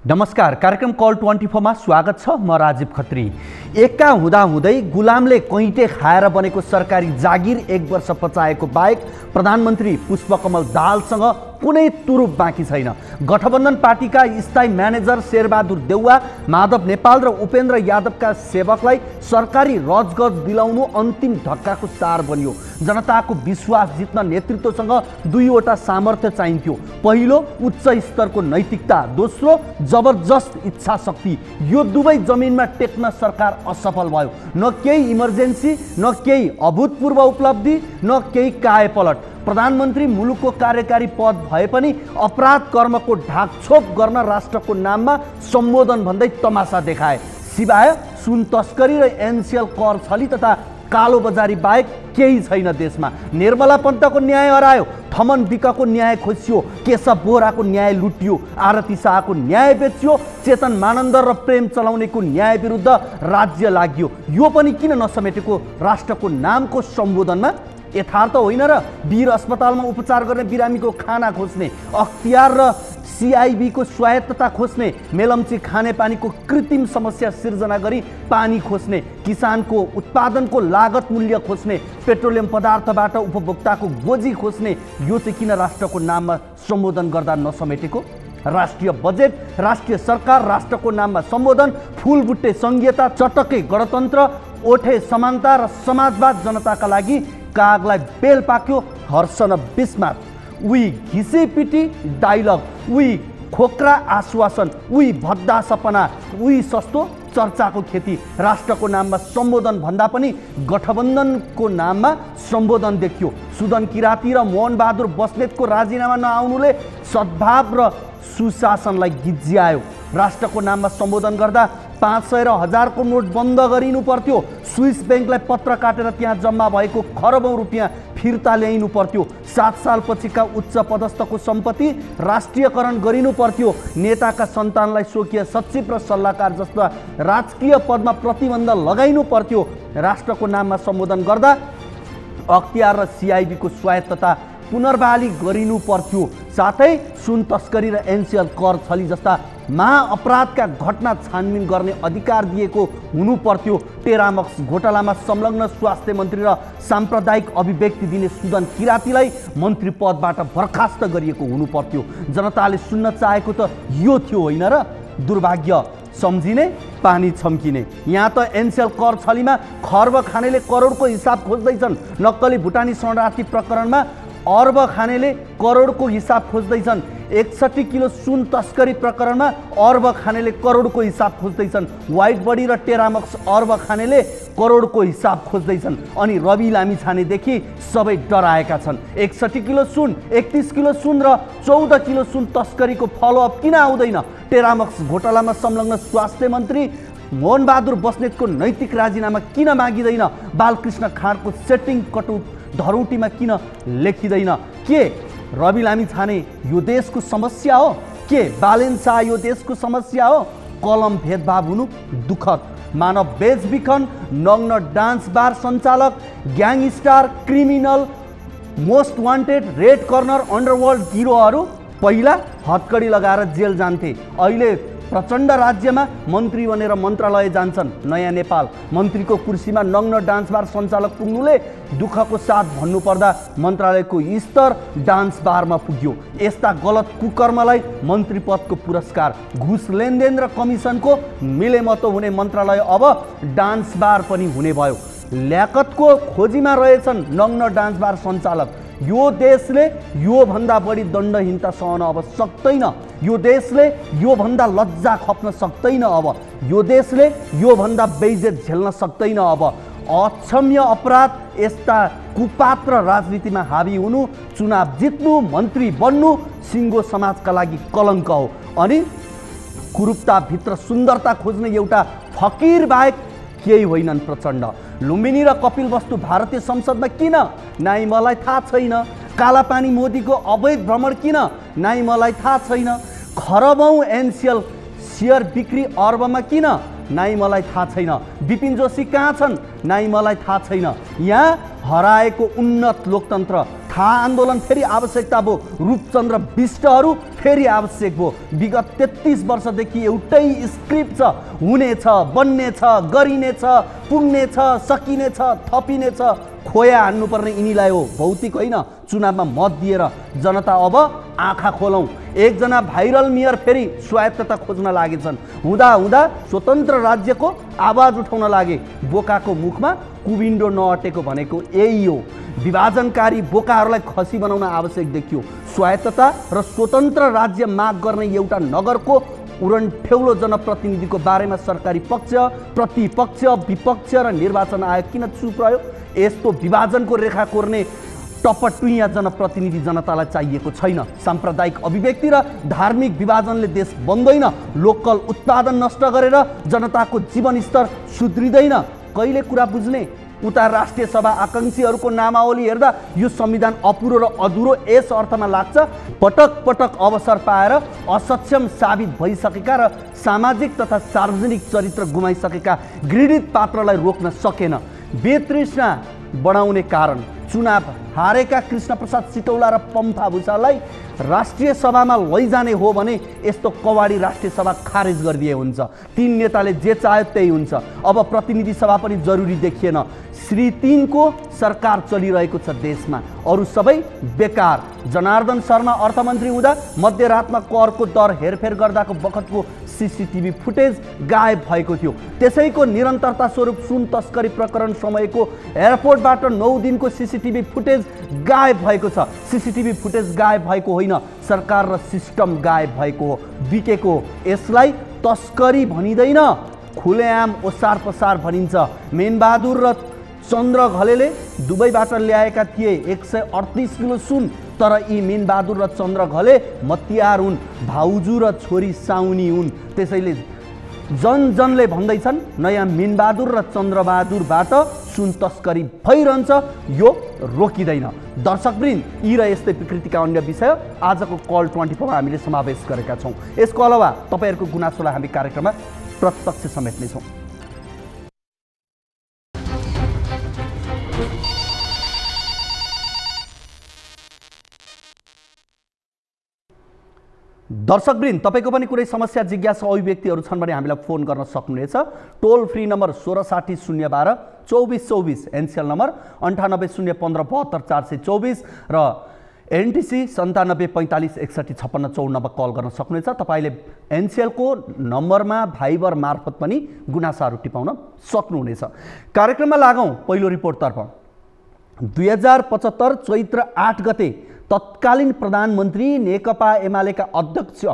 नमस्कार, कार्यक्रम कल 24 मा स्वागत छ। म राजीव खत्री। एकका हुँदै गुलामले कैटे खाएर बनेको सरकारी जागिर 1 वर्ष पचाएको बाहेक प्रधानमन्त्री पुष्पकमल दाहालसँग कुनै तुरुप बाँकी छैन। गठबन्धन पार्टीका स्थायी म्यानेजर शेरबहादुर देउवा, माधव नेपाल र उपेन्द्र यादवका सेवकलाई सरकारी रजगज दिलाउनु अन्तिम धक्काको सार बन्यो। जनताको विश्वास जित्न नेतृत्वसँग दुईवटा सामर्थ्य चाहिन्थ्यो। पहिलो उच्च स्तरको नैतिकता, दोस्रो जबरजस्त इच्छा शक्ति। यो दुवै जमिनमा टेक्न सरकार असफल भयो। न केही इमर्जेन्सी, न केही अभूतपूर्व उपलब्धि, न केही कायपलट। प्रधानमन्त्री मुलुकको कार्यकारी पद भए पनि अपराध कर्मको ढाकछोप गर्न राष्ट्रको नाममा सम्बोधन भन्दै तमासा देखाए। सिवाय सुन तस्करी र एनसीएल कर छली तथा कालो बजारी बाहेक केही छैन देशमा। निर्मला पन्तको न्याय हरायो, थमन विकको न्याय खोसियो, केशव बोहराको न्याय लुटियो, आरती शाहको न्याय बेचियो, चेतन मानन्दर र प्रेम चलाउनेको न्याय विरुद्ध राज्य लाग्यो। यो पनि किन नसमेटेको राष्ट्रको नामको सम्बोधनमा? यथार्थ होइन र वीर अस्पतालमा उपचार गर्ने बिरामीको खाना खोज्ने, अख्तियार र सीआईबीको स्वायत्तता खोज्ने, मेलम्ची खानेपानीको कृत्रिम समस्या सिर्जना गरी पानी खोज्ने, किसानको उत्पादनको लागत मूल्य खोज्ने, पेट्रोलियम पदार्थबाट उपभोक्ताको गोजी खोज्ने, यो चाहिँ किन राष्ट्रको नाममा सम्बोधन गर्दा नसमेटेको? राष्ट्रिय बजेट, राष्ट्रिय सरकार, राष्ट्रको नाममा सम्बोधन, फुलबुट्टे संघीयता, चटकै गणतन्त्र, ओठे समानता र समाजवाद जनताका लागि कागलाई बेल पाक्यो। हर्षन बिस्मार्क, उही घिसीपिटी डायलग, उही खोक्रा आश्वासन, उही भद्दा सपना, उही सस्तो चर्चाको खेती। राष्ट्रको नाममा सम्बोधन भन्दा पनि गठबन्धनको नाममा सम्बोधन देखियो। सुदन किराती र मोहन बहादुर बस्नेतको राजीनामा नआउनुले सद्भाव र सुशासनलाई गिज्यायो। राष्ट्रको नाममा सम्बोधन गर्दा 500 र 1000 को नोट बन्द गरिनु पर्थ्यो। स्विस ब्याङ्कलाई पत्र काटेर त्यहाँ जम्मा भएको खरबौं रुपियाँ फिर्ता ल्याइनु पर्थ्यो। 7 सालपछिका उच्च पदस्थको सम्पत्ति राष्ट्रियकरण गरिनु पर्थ्यो। नेताका सन्तानलाई स्वकीय सचिव र सल्लाहकार जस्ता राजकीय पदमा प्रतिबन्ध लगाइनु पर्थ्यो। राष्ट्रको नाममा सम्बोधन गर्दा अख्तियार र सीआईबीको स्वायत्तता पुनर्बहाली गरिनु पर्थ्यो। साथै सुन तस्करी र एनसीएल कर छली जस्ता महाअपराधका घटना छानबिन गर्ने अधिकार दिएको हुनु पर्थ्यो। टेरामक्स घोटालामा संलग्न स्वास्थ्य मन्त्री र साम्प्रदायिक अभिव्यक्ति दिने सुदन किरातीलाई मन्त्री पदबाट बर्खास्त गरिएको हुनु पर्थ्यो। जनताले सुन्न चाहेको त यो थियो होइन र? दुर्भाग्य सम्झिने, पानी छम्किने। यहाँ त एनसीएल कर छलीमा खर्ब खानेले करोडको हिसाब खोज्दैछन्। नक्कली भुटानी शरणार्थी प्रकरणमा अर्ब खानेले करोडको हिसाब खोज्दैछन्। 61 किलो सुन तस्करी प्रकरणमा अर्ब खानेले करोडको हिसाब खोज्दैछन्। व्हाइट बडी र टेरामक्स अर्ब खानेले करोडको हिसाब खोज्दैछन्। अनि रवि लामिछानेदेखि सबै डराएका छन्। 61 किलो सुन, 31 किलो सुन र 14 किलो सुन तस्करीको फलोअप किन आउँदैन? टेरामक्स घोटालामा संलग्न स्वास्थ्य मन्त्री मोहन बहादुर बस्नेतको नैतिक राजीनामा किन मागिँदैन? बालकृष्ण खाँडको सेटिङ कटु धरौटीमा किन लेखिँदैन? के रवि लामिछाने यो देशको समस्या हो? के बालेन शाह यो देशको समस्या हो? कलम भेदभाव हुनु दुःखद। मानव बेचबिखन, नग्न डान्स बार सञ्चालक, gangster, criminal, most wanted, red corner, underworld गिरोहहरू पहिला हतकडी लगाएर जेल जान्थे। अहिले प्रचण्ड राज्यमा मन्त्री बनेर मन्त्रालय जान्छन्। नयाँ नेपाल मन्त्रीको कुर्सीमा नग्न डान्स बार सञ्चालक पुग्नुले दुःखको साथ भन्नुपर्दा मन्त्रालयको स्तर डान्स बारमा पुग्यो। यस्ता गलत कुकर्मलाई मन्त्री पदको पुरस्कार, घुस लेनदेन र कमिसनको मिलेमतो हुने मन्त्रालय अब डान्स बार पनि हुने भयो। ल्याकतको खोजीमा रहेछन् नग्न डान्स बार सञ्चालक। यो देशले यो भन्दा बढी दण्डहीनता सहन अब सक्दैन। यो देशले यो भन्दा लज्जा खप्न सक्दैन। अब यो देशले यो भन्दा बेइज्जत झेल्न सक्दैन। अब अक्षम्य अपराध, यस्ता कुपात्र राजनीतिमा हावी हुनु, चुनाव जित्नु, मन्त्री बन्नु सिङ्गो समाजका लागि कलङ्क हो। अनि कुरूपताभित्र सुन्दरता खोज्ने एउटा फकिर बाहेक केही होइनन् प्रचण्ड। लुम्बिनी र कपिल वस्तु भारतीय संसदमा किन? नाइ मलाई थाहा छैन। कालापानी मोदीको अवैध भ्रमण किन? नाइ मलाई थाहा छैन। खरबौं एनसीएल सेयर बिक्री अर्बमा किन? नाइ मलाई थाहा छैन। विपिन जोशी कहाँ छन्? नाइ मलाई थाहा छैन। यहाँ हराएको उन्नत लोकतन्त्र गोर्खा आन्दोलन फेरि आवश्यकता भयो, रूपचन्द्र बिष्टहरू फेरि आवश्यक भयो। विगत 33 वर्षदेखि एउटै स्क्रिप्ट छ, हुनेछ, बन्नेछ, गरिनेछ, पुग्नेछ, सकिनेछ, थपिनेछ। खोया हान्नुपर्ने यिनीलाई हो, भौतिक होइन। चुनावमा मत दिएर जनता अब आँखा खोलौँ। एकजना भाइरल मेयर फेरि स्वायत्तता खोज्न लागेछन्। हुँदा हुँदा स्वतन्त्र राज्यको आवाज उठाउन लागे। बोकाको मुखमा कुविन्डो नअटेको भनेको यही हो। विभाजनकारी बोकाहरूलाई खसी बनाउन आवश्यक देखियो। स्वायत्तता र स्वतन्त्र राज्य माग गर्ने एउटा नगरको उडनठेउलो जनप्रतिनिधिको बारेमा सरकारी पक्ष, प्रतिपक्ष, विपक्ष र निर्वाचन आयोग किन चुप रह्यो? यस्तो विभाजनको रेखा कोर्ने टपटुइया जनप्रतिनिधि जनतालाई चाहिएको छैन। साम्प्रदायिक अभिव्यक्ति र धार्मिक विभाजनले देश बन्दैन। लोकल उत्पादन नष्ट गरेर जनताको जीवनस्तर सुध्रिँदैन। कहिले कुरा बुझ्ने? उता राष्ट्रिय सभा आकांक्षीहरूको नामावली हेर्दा यो संविधान अपुरो र अधुरो यस अर्थमा लाग्छ, पटक पटक अवसर पाएर असक्षम साबित भइसकेका र सामाजिक तथा सार्वजनिक चरित्र गुमाइसकेका घृणित पात्रलाई रोक्न सकेन। बेतृष्णा बढाउने कारण चुनाव हारेका कृष्णप्रसाद सिटौला र पम्फा भूषाललाई राष्ट्रिय सभामा लैजाने हो भने यस्तो कवाडी राष्ट्रिय सभा खारेज गरिदिए हुन्छ। तीन नेताले जे चाह्यो त्यही हुन्छ। अब प्रतिनिधि सभा पनि जरुरी देखिएन। श्री 3 को सरकार चलिरहेको छ देशमा, अरू सबै बेकार। जनार्दन शर्मा अर्थमन्त्री हुँदा मध्यरातमा करको दर हेरफेर गर्दाको बखतको सीसीटीभी फुटेज गायब भएको थियो। त्यसैको निरन्तरता स्वरूप सुन तस्करी प्रकरण समयको एयरपोर्टबाट 9 दिनको सीसीटीभी फुटेज गायब भएको छ। सीसीटीभी फुटेज गायब भएको होइन, सरकार र सिस्टम गायब भएको हो, बिकेको। यसलाई तस्करी भनिँदैन, खुलेआम ओसार पसार भनिन्छ। मेनबहादुर र चन्द्र घलेले दुबईबाट ल्याएका थिए 138 किलो सुन, तर यी मेनबहादुर र चन्द्र घले मतियार हुन्, भाउजू र छोरी साउनी हुन्। त्यसैले जनजनले भन्दैछन् नयाँ मेनबहादुर र चन्द्रबहादुरबाट सुन तस्करी भइरहन्छ, यो रोकिँदैन। दर्शकवृन्द, यी र यस्तै विकृतिका अन्य विषय आजको कल 24 मा हामीले समावेश गरेका छौँ। यसको अलावा तपाईँहरूको गुनासोलाई हामी कार्यक्रममा प्रत्यक्ष समेट्नेछौँ। दर्शकवृन्द, तपाईँको पनि कुनै समस्या, जिज्ञासा, अभिव्यक्तिहरू छन् भने हामीलाई फोन गर्न सक्नुहुनेछ। टोल फ्री नम्बर 1660 012 2424, एनसीएल नम्बर 98 015 72 424 र एनटीसी 97 45 61 56 54 कल गर्न सक्नुहुनेछ। तपाईँले एनसीएलको नम्बरमा भाइबर मार्फत पनि गुनासाहरू टिपाउन सक्नुहुनेछ। कार्यक्रममा लागौँ पहिलो रिपोर्टतर्फ। 2075 चैत्र 8 गते तत्कालीन प्रधानमन्त्री नेकपा एमालेका अध्यक्ष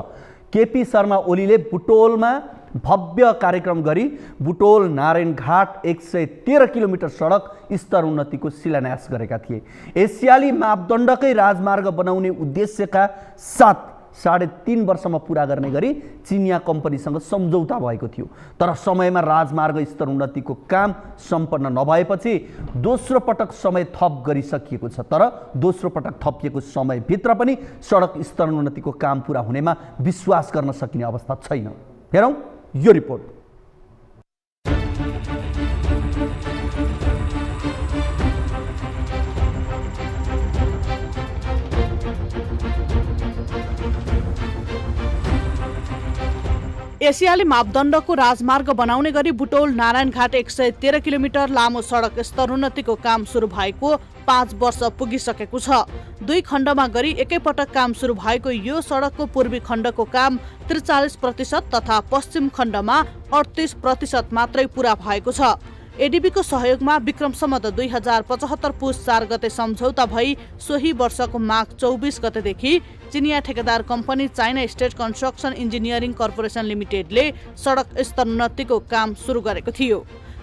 केपी शर्मा ओलीले बुटोलमा भव्य कार्यक्रम गरी बुटोल नारायणघाट 113 किलोमिटर सडक स्तर उन्नतिको शिलान्यास गरेका थिए। एसियाली मापदण्डकै राजमार्ग बनाउने उद्देश्यका साथ 3.5 वर्षमा पुरा गर्ने गरी चिनिया कम्पनीसँग सम्झौता भएको थियो। तर समयमा राजमार्ग स्तर उन्नतिको काम सम्पन्न नभएपछि दोस्रो पटक समय थप गरिसकिएको छ। तर दोस्रो पटक थपिएको समयभित्र पनि सडक स्तर उन्नतिको काम पुरा हुनेमा विश्वास गर्न सकिने अवस्था छैन। हेरौँ यो रिपोर्ट। एसियाली मापदण्डको राजमार्ग बनाउने गरी बुटोल नारायणघाट 113 किलोमिटर लामो सडक स्तरोन्नतिको काम सुरु भएको 5 वर्ष पुगिसकेको छ। 2 खण्डमा गरी एकैपटक काम सुरु भएको यो सडकको पूर्वी खण्डको काम 43% तथा पश्चिम खण्डमा 38% मात्रै पूरा भएको छ। एडीबीको सहयोगमा विक्रम सम्वत 2075 पुस 4 गते सम्झौता भई सोही वर्षको माघ 24 गतेदेखि चिनिया ठेकेदार company China state construction engineering corporation लिमिटेडले सडक स्तरोन्नतिको काम सुरु गरेको थियो।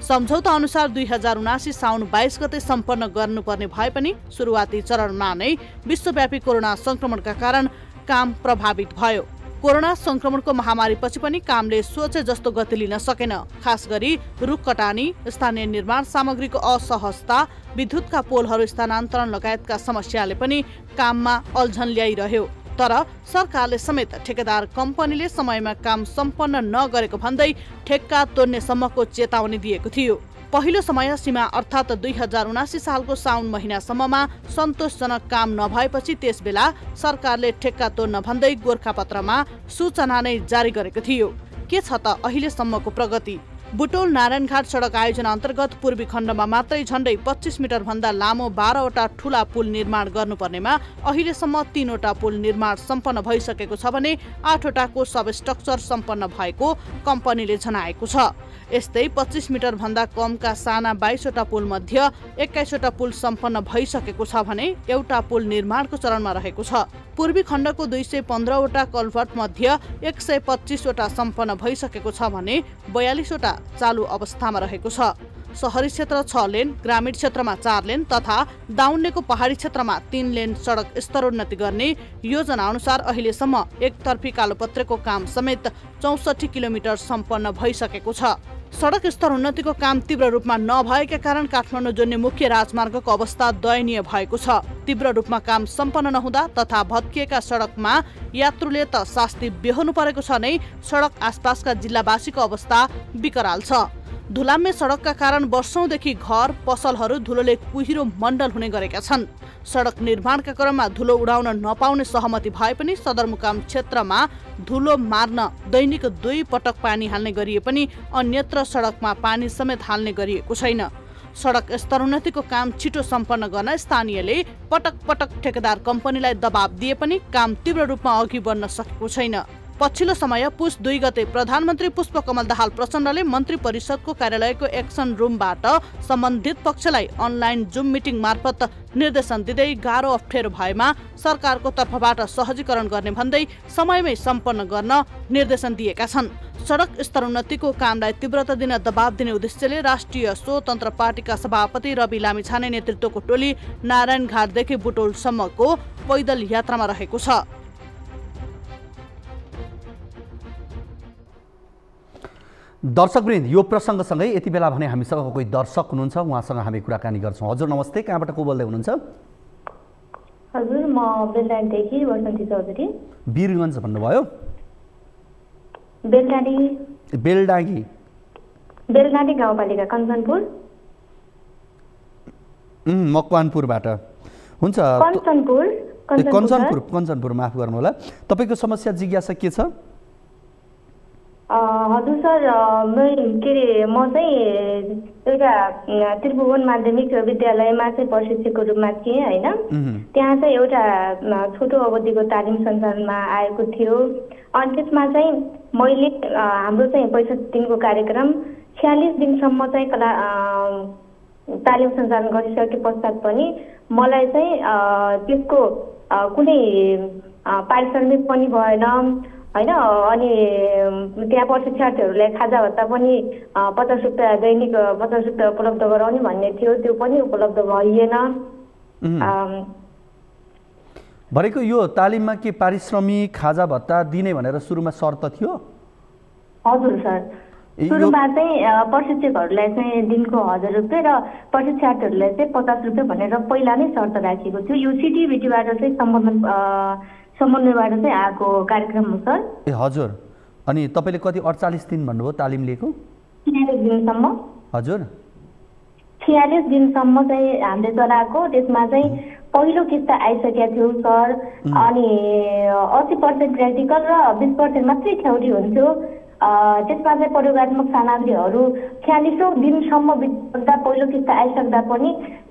सम्झौता अनुसार 2079 साउन 22 गते सम्पन्न गर्नुपर्ने भए पनि सुरुवाती चरणमा नै विश्वव्यापी कोरोना संक्रमणका कारण काम प्रभावित भयो। कोरोना संक्रमणको महामारीपछि पनि कामले सोचे जस्तो गति लिन सकेन। खास गरी रुख कटानी, स्थानीय निर्माण सामग्रीको असहजता, विद्युतका पोलहरू स्थानान्तरण लगायतका समस्याले पनि काममा अल्झन ल्याइरह्यो। तर सरकारले समेत ठेकेदार कम्पनीले समयमा काम सम्पन्न नगरेको भन्दै ठेक्का तोड्ने सम्मको चेतावनी दिएको थियो। पहिलो समय सीमा अर्थात् 2079 सालको साउन महिनासम्ममा सन्तोषजनक काम नभएपछि त्यसबेला सरकारले ठेक्का तोड्न भन्दै गोरखापत्रमा सूचना नै जारी गरेको थियो। के छ त अहिलेसम्मको प्रगति? बुटोल नारायणघाट सडक आयोजना अन्तर्गत पूर्वी खण्डमा मात्रै झण्डै 25 मिटर भन्दा लामो 12वटा ठूला पुल निर्माण गर्नुपर्नेमा अहिलेसम्म 3वटा पुल निर्माण सम्पन्न भइसकेको छ भने 8वटाको सब स्ट्रक्चर सम्पन्न भएको कम्पनीले जनाएको छ। यस्तै 25 मिटर भन्दा कमका साना 22वटा पुल मध्ये 21वटा पुल सम्पन्न भइसकेको छ भने एउटा पुल निर्माणको चरणमा रहेको छ। पूर्वी खण्डको 215वटा कल्भर्ट मध्ये 125वटा सम्पन्न भइसकेको छ भने 42वटा चालु अवस्थामा रहेको छ। शहरी क्षेत्र 6 लेन, ग्रामीण क्षेत्रमा 4 लेन तथा दाउन्नेको पहाडी क्षेत्रमा 3 लेन सडक स्तरोन्नति गर्ने योजना अनुसार अहिलेसम्म एकतर्फी कालोपत्रेको काम समेत 64 किलोमिटर सम्पन्न भइसकेको छ। सडक स्तरोन्नतिको काम तीव्र रूपमा नभएका कारण काठमाडौँ जोड्ने मुख्य राजमार्गको अवस्था दयनीय भएको छ। तीव्र रूपमा काम सम्पन्न नहुँदा तथा भत्किएका सडकमा यात्रुले त शास्ति बेहोर्नु परेको छ नै, सडक आसपासका जिल्लावासीको अवस्था बिकराल छ। धुलाम्मे सडकका कारण वर्षौंदेखि घर पसलहरू धुलोले कुहिरो मण्डल हुने गरेका छन्। सडक निर्माणका क्रममा धुलो उडाउन नपाउने सहमति भए पनि सदरमुकाम क्षेत्रमा धुलो मार्न दैनिक 2 पटक पानी हाल्ने गरिए पनि अन्यत्र सडकमा पानी समेत हाल्ने गरिएको छैन। सडक स्तरोन्नतिको काम छिटो सम्पन्न गर्न स्थानीयले पटक पटक ठेकेदार कम्पनीलाई दबाब दिए पनि काम तीव्र रूपमा अघि बढ्न सकेको छैन। पछिल्लो समय पुस 2 गते प्रधानमन्त्री पुष्पकमल दाहाल प्रचण्डले मन्त्री परिषदको कार्यालयको एक्सन रुमबाट सम्बन्धित पक्षलाई अनलाइन जुम मिटिङ मार्फत निर्देशन दिँदै गाह्रो अप्ठ्यारो भएमा सरकारको तर्फबाट सहजीकरण गर्ने भन्दै समयमै सम्पन्न गर्न निर्देशन दिएका छन्। सडक स्तरोन्नतिको कामलाई तीव्रता दिन दबाब दिने उद्देश्यले राष्ट्रिय स्वतन्त्र पार्टीका सभापति रवि लामिछाने नेतृत्वको टोली नारायणघाटदेखि बुटोलसम्मको पैदल यात्रामा रहेको छ। दर्शकवृन्द, यो प्रसङ्गसँगै यति बेला भने हामीसँग कोही दर्शक हुनुहुन्छ, उहाँसँग हामी कुराकानी गर्छौँ। हजुर नमस्ते, कहाँबाट को बोल्दै हुनुहुन्छ? हजुर, म बेलडाँडीदेखि वसन्ती चौधरी। वीरगञ्ज भन्नुभयो? बेलडाँडी गाउँपालिका कञ्चनपुर। मकवानपुरबाट हुन्छ। कञ्चनपुर, माफ गर्नुहोला। तपाईँको समस्या जिज्ञासा के छ? हजुर सर, म चाहिँ एउटा त्रिभुवन माध्यमिक विद्यालयमा चाहिँ प्रशिक्षकको रूपमा थिएँ होइन। त्यहाँ चाहिँ एउटा छोटो अवधिको तालिम सञ्चालनमा आएको थियो। अनि त्यसमा चाहिँ मैले हाम्रो चाहिँ 65 दिनको कार्यक्रम 46 दिनसम्म चाहिँ तालिम सञ्चालन गरिसके पश्चात पनि मलाई चाहिँ त्यसको कुनै पारिश्रमिक पनि भएन होइन। अनि त्यहाँ प्रशिक्षार्थीहरूलाई खाजा भत्ता पनि 50 रुपियाँ दैनिक 50 रुपियाँ उपलब्ध गराउने भन्ने थियो, त्यो पनि उपलब्ध भइएन। भनेको यो तालिममा के पारिश्रमिक खाजा भत्ता दिने भनेर सुरुमा शर्त थियो? हजुर सर, सुरुमा चाहिँ प्रशिक्षकहरूलाई चाहिँ दिनको 1000 रुपियाँ र प्रशिक्षार्थीहरूलाई चाहिँ 50 रुपियाँ भनेर पहिला नै शर्त राखेको थियो। यो सिटिभिटीबाट चाहिँ समन्वयबाट चाहिँ आएको कार्यक्रम हो सर। ए हजुर, अनि तपाईँले कति 48 दिन भन्नुभयो तालिम लिएको? 46 दिनसम्म। हजुर, 46 दिनसम्म चाहिँ हामीले चलाएको। त्यसमा चाहिँ पहिलो किस्ता आइसकेको थियो सर, अनि 80% प्र्याक्टिकल र 20% मात्रै थ्योरी हुन्थ्यो। त्यसमा चाहिँ प्रयोगात्मक सामग्रीहरू 46औं दिनसम्म बित्दा पहिलो किस्ता आइसक्दा पनि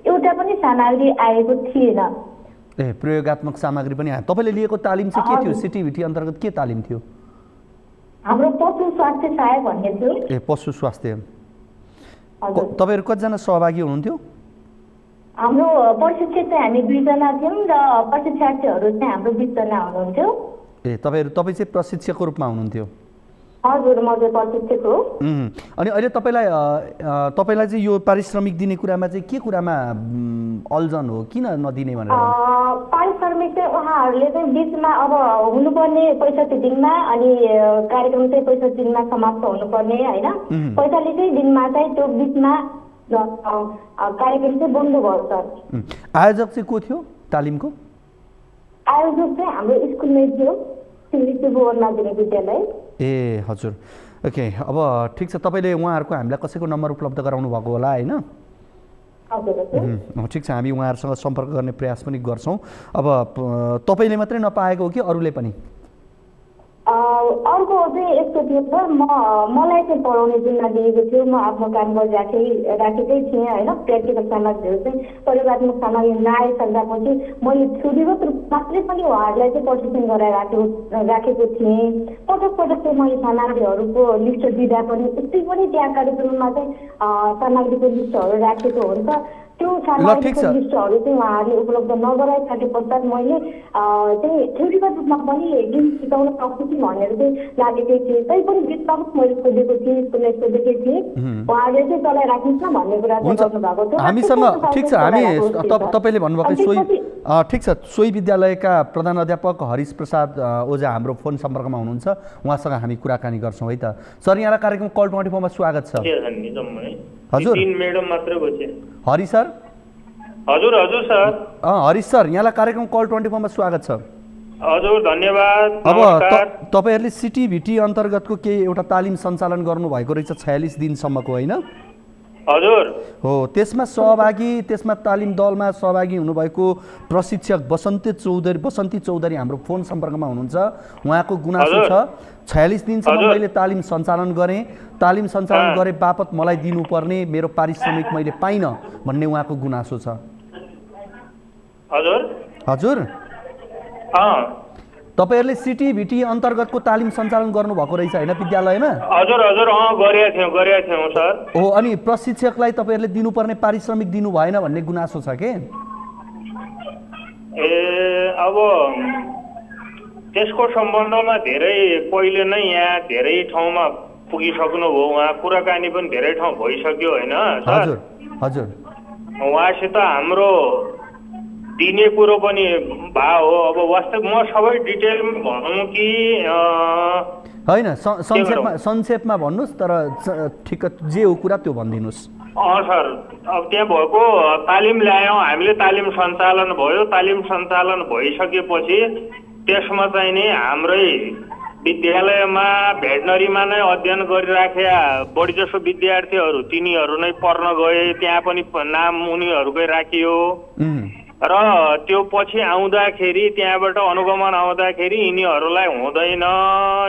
एउटा पनि सामग्री आएको थिएन। ए प्रयोगात्मक सामग्री पनि आयो। तपाईले लिएको तालिम चाहिँ के थियो? सिटिभिटी अन्तर्गत के तालिम थियो? हाम्रो पशु स्वास्थ्य सहायक भन्ने थियो। ए पशु स्वास्थ्य। तपाईहरु कतिजना सहभागी हुनुहुन्थ्यो? हाम्रो प्रशिक्षक चाहिँ हामी 2 जना थियौं र प्रशिक्षार्थीहरू चाहिँ हाम्रो 20 जना हुनुहुन्थ्यो। ए तपाई चाहिँ प्रशिक्षकको रूपमा हुनुहुन्थ्यो? हजुर, म चाहिँ प्रशिक्षक हो। अनि अहिले तपाईलाई चाहिँ यो पारिश्रमिक दिने कुरामा चाहिँ के कुरामा अल्झन हो? किन नदिने भनेर? पारिश्रमिक चाहिँ उहाँहरूले चाहिँ बीचमा अब हुनुपर्ने 65 दिनमा अनि कार्यक्रम चाहिँ 65 दिनमा समाप्त हुनुपर्ने हैन, 45 दिनमा चाहिँ त्यो बीचमा कार्यक्रम चाहिँ बन्द भयो सर। आयोजक चाहिँ को थियो तालिमको? आयोजक चाहिँ हाम्रो स्कुलमै थियो। त्रिभुवन माध्यमिक विद्यालय। ए हजुर, ओके। अब ठिक छ, तपाईँले उहाँहरूको हामीलाई कसैको नम्बर उपलब्ध गराउनु भएको होला होइन? ठिक छ, हामी उहाँहरूसँग सम्पर्क गर्ने प्रयास पनि गर्छौँ। अब तपाईँले मात्रै नपाएको हो कि अरूले पनि? अर्को चाहिँ यस्तो थियो सर, मलाई चाहिँ पढाउने जिम्मा दिएको थियो। म आफ्नो काम गरिराखेकै थिएँ होइन। प्र्याक्टिकल सामग्रीहरू चाहिँ प्रयोगात्मक सामग्री नआइसक्दापछि मैले छुरीगत रूप मात्रै पनि उहाँहरूलाई चाहिँ प्रशिक्षण गराइराखेको थिएँ। पटक पटक चाहिँ मैले सामग्रीहरूको लिस्ट दिँदा पनि उस्तै पनि त्यहाँ कार्यक्रममा चाहिँ सामग्रीको लिस्टहरू राखेको हुन्छ। त्यो सामग्रीको लिस्टहरू चाहिँ उहाँहरूले उपलब्ध नगराइसके पश्चात मैले चाहिँ थ्योरीगत रूपमा पनि गेम सिकाउन सक्छु कि भनेर चाहिँ लागेकै थिएँ। तैपनि बिचमा मैले सोधेको थिएँ, स्कुललाई सोधेकै थिएँ, उहाँहरूले चाहिँ चलाइराख्नुहोस् न भन्ने कुरा चाहिँ गर्नुभएको थियो। हामीसँग ठिक छ, हामी तपाईँले भन्नुभएको ठिक छ, सोही विद्यालयका प्रधानाध्यापक हरिश प्रसाद ओझा हाम्रो फोन सम्पर्कमा हुनुहुन्छ, उहाँसँग हामी कुराकानी गर्छौँ है त। सर, यहाँलाई कार्यक्रम कल 24 मा स्वागत छ। हजुर, हरिश सर। हजुर हजुर सर। हरिश सर, यहाँलाई कार्यक्रम कल 24 मा स्वागत छ। हजुर, धन्यवाद। अब तपाईँहरूले सिटिभिटी अन्तर्गतको केही एउटा तालिम सञ्चालन गर्नुभएको रहेछ 46 दिनसम्मको होइन? हजुर हो। त्यसमा तालिम दलमा सहभागी हुनुभएको प्रशिक्षक बसन्ती चौधरी हाम्रो फोन सम्पर्कमा हुनुहुन्छ। उहाँको गुनासो छ 46 दिनसम्म मैले तालिम सञ्चालन गरेँ, तालिम सञ्चालन गरे बापत मलाई दिनुपर्ने मेरो पारिश्रमिक मैले पाइनँ भन्ने उहाँको गुनासो छ। हजुर हजुर, तपाईहरुले सिटिभिटी अन्तर्गतको तालिम सञ्चालन गर्नुभएको रहेछ हैन विद्यालयमा? हजुर हजुर, गरेका थियौँ सर। हो, अनि प्रशिक्षकलाई तपाईहरुले दिनुपर्ने पारिश्रमिक दिनु भएन भन्ने गुनासो छ के? अब त्यसको सम्बन्धमा धेरै पहिले नै यहाँ धेरै ठाउँमा पुगिसक्नुभयो, उहाँ कुराकानी पनि धेरै ठाउँ भइसक्यो हैन सर? हजुर हजुर, उहाँसित हाम्रो दिने कुरो पनि भा हो। अब वास्तव म सबै डिटेलमा भनौँ कि हैन, संक्षेपमा भन्नुस्, तर ठिक जे हो कुरा त्यो भनिदिनुस्। सर, अब त्यहाँ भएको तालिम ल्यायौँ हामीले, तालिम सञ्चालन भयो। तालिम सञ्चालन भइसकेपछि त्यसमा चाहिँ नि हाम्रै विद्यालयमा भेटनरीमा नै अध्ययन गरिराखेका बढी जसो विद्यार्थीहरू तिनीहरू नै पढ्न गए, त्यहाँ पनि नाम उनीहरूकै राखियो। र त्यो पछि आउँदाखेरि त्यहाँबाट अनुगमन आउँदाखेरि यिनीहरूलाई हुँदैन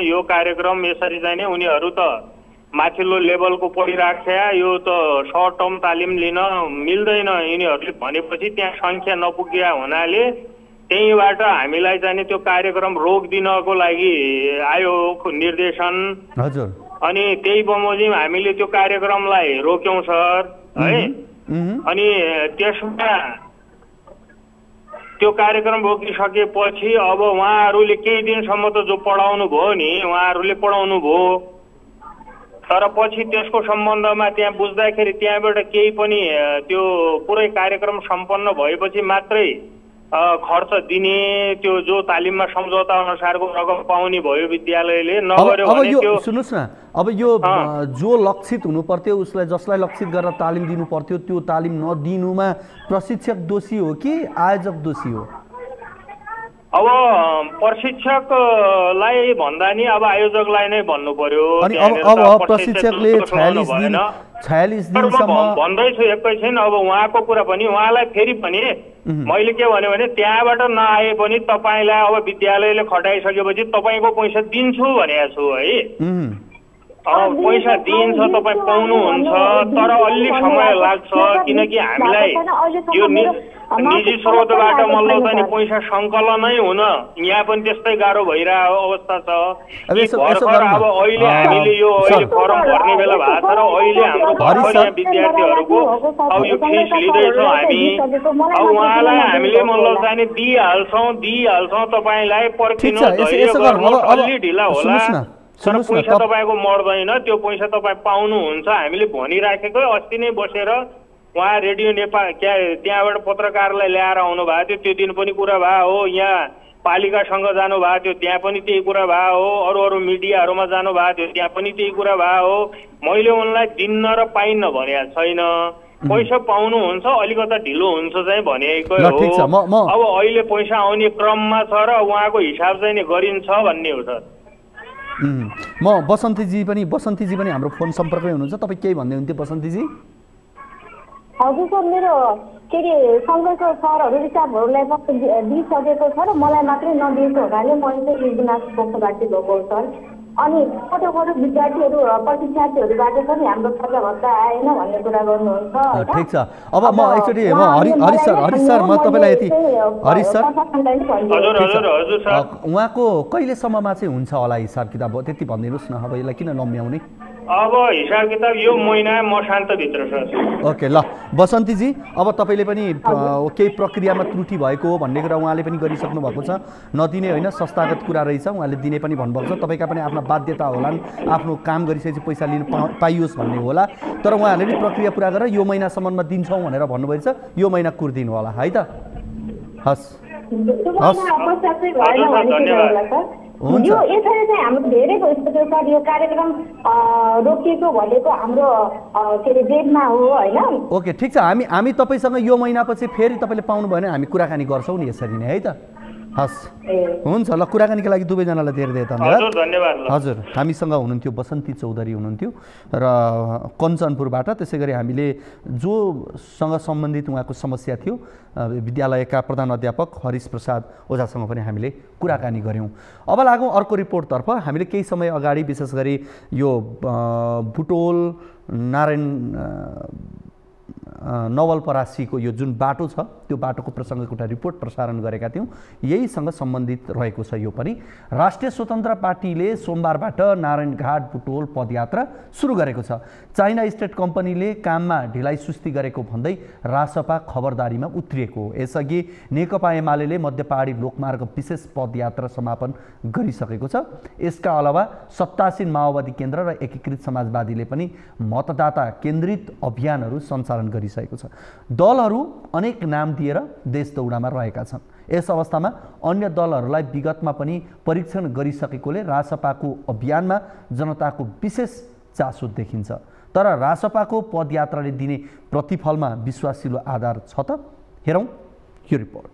यो कार्यक्रम, यसरी चाहिँ नि उनीहरू त माथिल्लो लेभलको पढिराख्छ, यो त सर्ट टर्म तालिम लिन मिल्दैन यिनीहरूले भनेपछि त्यहाँ सङ्ख्या नपुगेका हुनाले त्यहीबाट हामीलाई चाहिँ त्यो कार्यक्रम रोकिदिनको लागि आयो निर्देशन। हजुर, अनि त्यही बमोजिम हामीले त्यो कार्यक्रमलाई रोक्यौँ सर है। अनि त्यसमा त्यो कार्यक्रम रोकिसकेपछि अब उहाँहरूले केही दिनसम्म त जो पढाउनु भयो नि उहाँहरूले पढाउनु भयो, तर पछि त्यसको सम्बन्धमा त्यहाँ बुझ्दाखेरि त्यहाँबाट केही पनि त्यो पुरै कार्यक्रम सम्पन्न भएपछि मात्रै खर्च दिने, त्यो जो तालिममा सम्झौता अनुसारको रकम पाउने भयो विद्यालयले, नगर्यो भने त्यो सुन्नुस् न, अब यो जो लक्षित हुनु पर्थ्यो उसलाई, जसलाई लक्षित गरेर तालिम दिनु पर्थ्यो त्यो तालिम नदिनुमा प्रशिक्षक दोषी हो कि आयोजक दोषी हो? अब प्रशिक्षकलाई भन्दा नि अब आयोजकलाई नै भन्नु पर्यो। अनि अब प्रशिक्षकले 46 दिनसम्म भन्दैछु एकैछिन। अब उहाँको कुरा पनि उहाँलाई फेरि पनि मैले के भन्यो भने त्यहाँबाट नआए पनि तपाईँलाई अब विद्यालयले खटाइसकेपछि तपाईँको पैसा दिन्छु भनेको छु है। पैसा दिइन्छ, तपाईँ पाउनुहुन्छ, तर अलि समय लाग्छ किनकि हामीलाई यो निजी स्रोतबाट मल्ल चाहिँ पैसा सङ्कलनै हुन यहाँ पनि त्यस्तै गाह्रो भइरहेको अवस्था छ। भर्खर अब अहिले हामीले यो अहिले फर्म भर्ने बेला भएको छ र अहिले हाम्रो भर्खर यहाँ विद्यार्थीहरूको अब यो फिस लिँदैछौँ हामी। अब उहाँलाई हामीले मल्ल चाहिँ दिइहाल्छौँ तपाईँलाई पर्खिनु, अलि ढिला होला तर पैसा तपाईँको मर्दैन, त्यो पैसा तपाईँ पाउनुहुन्छ हामीले भनिराखेकै। अस्ति नै बसेर उहाँ रेडियो नेपाल त्यहाँबाट पत्रकारलाई ल्याएर आउनु भएको थियो, त्यो दिन पनि कुरा भयो हो। यहाँ पालिकासँग जानु भएको थियो, त्यहाँ पनि त्यही कुरा भयो हो। अरू मिडियाहरूमा जानु भएको थियो, त्यहाँ पनि त्यही कुरा भयो हो। मैले उनलाई दिन्न र पाइन्न भनेको छैन। पैसा पाउनुहुन्छ अलिकता ढिलो हुन्छ चाहिँ भनेको ल ठिक छ हो। म अब अहिले पैसा आउने क्रममा छ र उहाँको हिसाब चाहिँ नि गरिन्छ भन्ने हो सर। म बसन्तीजी पनि हाम्रो फोन सम्पर्कमै हुनुहुन्छ। तपाईँ केही भन्दै हुन्थ्यो बसन्तीजी? हजुर सर, मेरो के अरे सङ्घको सरहरू रिसाबहरूलाई दिइसकेको छ र मलाई मात्रै नदिएको हुनाले मैले चाहिँ यो गुनासो पक्षबाट भएको सर। अनि कता विद्यार्थीहरू परीक्षार्थीहरूबाट पनि हाम्रो खर्च भत्ता आएन भन्ने कुरा गर्नुहुन्छ। ठिक छ। अब म एकचोटि हरिश सर म तपाईँलाई यति हरिश सर उहाँको कहिलेसम्ममा चाहिँ हुन्छ होला हिसाब किताब त्यति भनिदिनुहोस् न। अब यसलाई किन लम्ब्याउने? अब हिसाब किताब यो महिना मसान्तभित्र सर। ओके ल बसन्तीजी, अब तपाईँले पनि केही प्रक्रियामा त्रुटि भएको हो भन्ने कुरा उहाँले पनि गरिसक्नु भएको छ। नदिने होइन, संस्थागत कुरा रहेछ, उहाँले दिने पनि भन्नुभएको छ। तपाईँका पनि आफ्ना बाध्यता होलान्, आफ्नो काम गरिसकेपछि पैसा लिनु पाइयोस् भन्ने होला। तर उहाँहरूले पनि प्रक्रिया पुरा गरेर यो महिनासम्ममा दिन्छौँ भनेर भन्नुभएको छ। यो महिना कुर्दिनु होला है त। हस् हुन्छ। यो यसरी चाहिँ हाम्रो धेरै भइसक्यो सर। यो कार्यक्रम रोकिएको भनेको हाम्रो के अरे डेटमा हो होइन। ओके ठिक छ। हामी तपाईँसँग यो महिनापछि फेरि तपाईँले पाउनुभयो भने हामी कुराकानी गर्छौँ नि यसरी नै है त। हस् हुन्छ ल, कुराकानीको लागि दुवैजनालाई धेरै धेरै धन्यवाद। हजुर, हामीसँग हुनुहुन्थ्यो बसन्ती चौधरी हुनुहुन्थ्यो र कञ्चनपुरबाट। त्यसै गरी हामीले जोसँग सम्बन्धित उहाँको समस्या थियो विद्यालयका प्रधान अध्यापक हरिश प्रसाद ओझासँग पनि हामीले कुराकानी गऱ्यौँ। अब लागौँ अर्को रिपोर्टतर्फ। हामीले केही समय अगाडि विशेष गरी यो बुटोल नारायण नवलपरासीको यो जुन बाटो छ त्यो बाटोको प्रसङ्गको एउटा रिपोर्ट प्रसारण गरेका थियौँ। यहीसँग सम्बन्धित रहेको छ यो पनि। राष्ट्रिय स्वतन्त्र पार्टीले सोमबारबाट नारायणघाट बुटोल पदयात्रा सुरु गरेको छ। चाइना स्टेट कम्पनीले काममा ढिलाइ सुस्ती गरेको भन्दै रासपा खबरदारीमा उत्रिएको हो। यसअघि नेकपा एमाले मध्य पहाडी लोकमार्ग विशेष पदयात्रा समापन गरिसकेको छ। यसका अलावा सत्तासीन माओवादी केन्द्र र एकीकृत समाजवादीले पनि मतदाता केन्द्रित अभियानहरू सञ्चालन गरिसकेको छ। दलहरू अनेक नाम दिएर देश दौडामा रहेका छन्। यस अवस्थामा अन्य दलहरूलाई विगतमा पनि परीक्षण गरिसकेकोले रासपाको अभियानमा जनताको विशेष चासो देखिन्छ। तर रासपाको पदयात्राले दिने प्रतिफलमा विश्वासिलो आधार छ त? हेरौँ यो रिपोर्ट।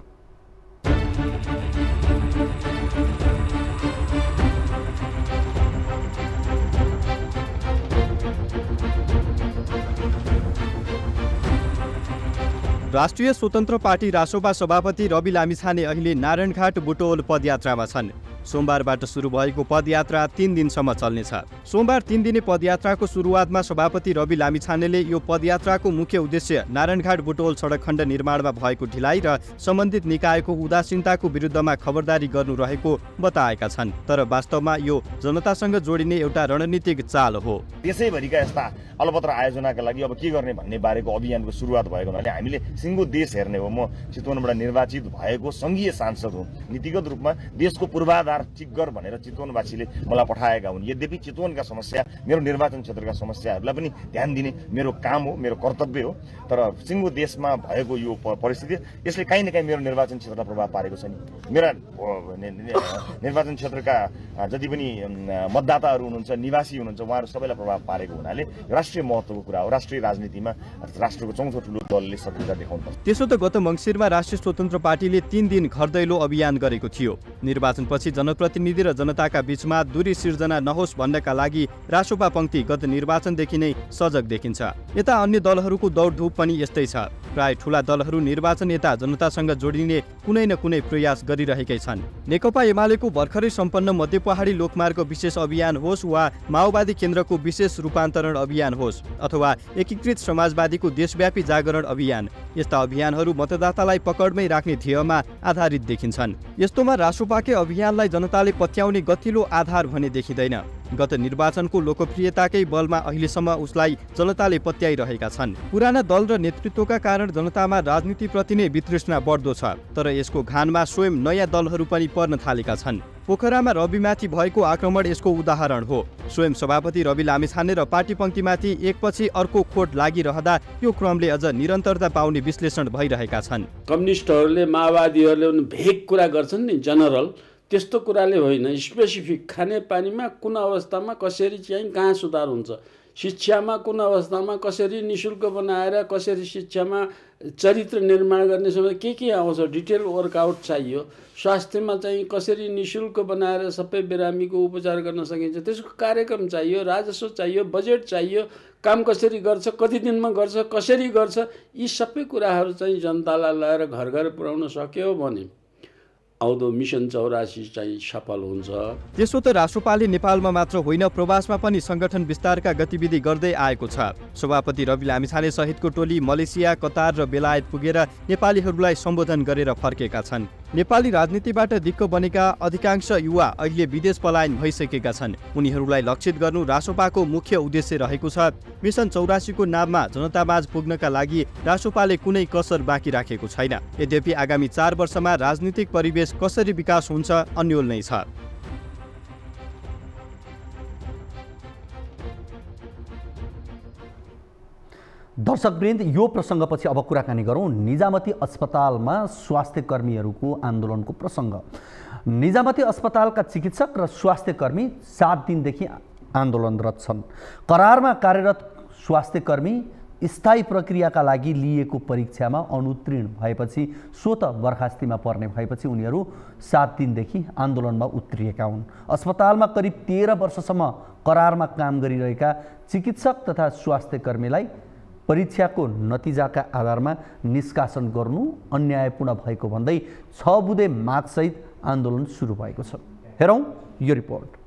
राष्ट्रिय स्वतन्त्र पार्टी रासोपा सभापति रवि लामिछाने अहिले नारायणघाट बुटोल पदयात्रामा छन्। सोमबारबाट सुरु भएको पदयात्रा 3 दिनसम्म चल्नेछ। सोमबार 3 दिने पदयात्राको सुरुवातमा सभापति रवि लामिछानेले यो पदयात्राको मुख्य उद्देश्य नारायणघाट बुटोल सडक खण्ड निर्माणमा भएको ढिलाइ र सम्बन्धित निकायको उदासीनताको विरुद्धमा खबरदारी गर्नु रहेको बताएका छन्। तर वास्तवमा यो जनतासँग जोडिने एउटा रणनीतिक चाल हो। देशैभरिका यस्ता अलपत्र आयोजनाका लागि अब के गर्ने भन्ने बारेको अभियानको सुरुवात भएको हुनाले हामीले सिङ्गो देश हेर्ने हो। म चितवनबाट निर्वाचित भएको सङ्घीय सांसद हुँ। नीतिगत रूपमा देशको पूर्वाधार ठिक गर भनेर चितवनवासीले मलाई पठाएका हुन्। यद्यपि चितवनका समस्या, मेरो निर्वाचन क्षेत्रका समस्याहरूलाई पनि ध्यान दिने मेरो काम हो, मेरो कर्तव्य हो। तर सिङ्गो देशमा भएको यो परिस्थिति यसले काहीँ न काहीँ मेरो निर्वाचन क्षेत्रलाई प्रभाव पारेको छ नि। मेरा निर्वाचन क्षेत्रका जति पनि मतदाताहरू हुनुहुन्छ, निवासी हुनुहुन्छ, उहाँहरू सबैलाई प्रभाव पारेको हुनाले राष्ट्रिय महत्त्वको कुरा हो। राष्ट्रिय राजनीतिमा राष्ट्रको चौथो ठुलो दलले सक्रियता देखाउनुपर्छ। त्यसो त गत मङ्सिरमा राष्ट्रिय स्वतन्त्र पार्टीले 3 दिन घर दैलो अभियान गरेको थियो। निर्वाचनपछि जनप्रतिनिधि र जनताका बीचमा दूरी सिर्जना नहोस् भन्नका लागि रासोपा पंक्ति गत निर्वाचनदेखि नै सजग देखिन्छ। यता अन्य दलहरूको दौडधुप पनि यस्तै छ। प्राय ठूला दलहरू निर्वाचन यता जनतासँग जोडिने कुनै न कुनै प्रयास गरिरहेकै छन्। नेकपा एमालेको भर्खरै सम्पन्न मध्य पहाडी लोकमार्ग विशेष अभियान होस् वा माओवादी केन्द्रको विशेष रूपान्तरण अभियान होस् अथवा एकीकृत समाजवादीको देशव्यापी जागरण अभियान, यस्ता अभियानहरू मतदातालाई पकडमै राख्ने ध्येयमा आधारित देखिन्छन्। यस्तोमा रासोपाकै अभियानलाई जनताले पत्याउने गतिलो आधार भने देखिँदैन। गत निर्वाचनको लोकप्रियताकै बलमा अहिलेसम्म उसलाई जनताले पत्याइरहेका छन्। पुराना दल र नेतृत्वका कारण जनतामा राजनीतिप्रति नै वितृष्णा बढ्दो छ। तर यसको घानमा स्वयं नयाँ दलहरू पनि पर्न थालेका छन्। पोखरामा रविमाथि भएको आक्रमण यसको उदाहरण हो। स्वयं सभापति रवि लामिछाने र पार्टी पंक्तिमाथि एकपछि अर्को खोट लागिरहँदा यो क्रमले अझ निरन्तरता पाउने विश्लेषण भइरहेका छन्। कम्युनिस्टहरूले माओवादीहरूले भेग कुरा गर्छन् नि, जनरल त्यस्तो कुराले होइन, स्पेसिफिक खानेपानीमा कुन अवस्थामा कसरी चाहिँ कहाँ सुधार हुन्छ शिक्षामा कुन अवस्थामा कसरी निःशुल्क बनाएर कसरी शिक्षामा चरित्र निर्माण गर्ने समय के आउँछ डिटेल वर्कआउट चाहियो। स्वास्थ्यमा चाहिँ कसरी निःशुल्क बनाएर सबै बिरामीको उपचार गर्न सकिन्छ त्यसको कार्यक्रम चाहियो, राजस्व चाहियो, बजेट चाहियो, काम कसरी गर्छ, कति दिनमा गर्छ, कसरी गर्छ, यी सबै कुराहरू चाहिँ जनतालाई ल्याएर घर घर पुर्याउन सक्यो भने आउँदो मिसन 84 चाहिँ सफल हुन्छ। त्यसो त राष्ट्रपालले नेपालमा मात्र होइन प्रवासमा पनि संगठन विस्तारका गतिविधि गर्दै आएको छ। सभापति रवि लामिछाने सहितको टोली मलेसिया, कतार र बेलायत पुगेर नेपालीहरूलाई सम्बोधन गरेर फर्केका छन्। नेपाली राजनीतिबाट दिक्क बनेका अधिकांश युवा अहिले विदेश पलायन भइसकेका छन्। उनीहरूलाई लक्षित गर्नु रासोपाको मुख्य उद्देश्य रहेको छ। मिसन 84 को नाममा जनतामाझ पुग्नका लागि रासोपाले कुनै कसर बाँकी राखेको छैन। यद्यपि आगामी 4 वर्षमा राजनीतिक परिवेश कसरी विकास हुन्छ अन्यल नै छ। दर्शकवृन्द, यो प्रसङ्गपछि अब कुराकानी गरौँ निजामती अस्पतालमा स्वास्थ्य कर्मीहरूको आन्दोलनको प्रसङ्ग। निजामती अस्पतालका चिकित्सक र स्वास्थ्य कर्मी 7 दिनदेखि आन्दोलनरत छन्। करारमा कार्यरत स्वास्थ्य कर्मी स्थायी प्रक्रियाका लागि लिएको परीक्षामा अनुत्तीर्ण भएपछि स्वत बर्खास्तीमा पर्ने भएपछि उनीहरू 7 दिनदेखि आन्दोलनमा उत्रिएका हुन्। अस्पतालमा करिब 13 वर्षसम्म करारमा काम गरिरहेका चिकित्सक तथा स्वास्थ्य कर्मीलाई परीक्षाको नतिजाका आधारमा निष्कासन गर्नु अन्यायपूर्ण भएको भन्दै 6 बुँदे मागसहित आन्दोलन सुरु भएको छ। हेरौँ यो रिपोर्ट।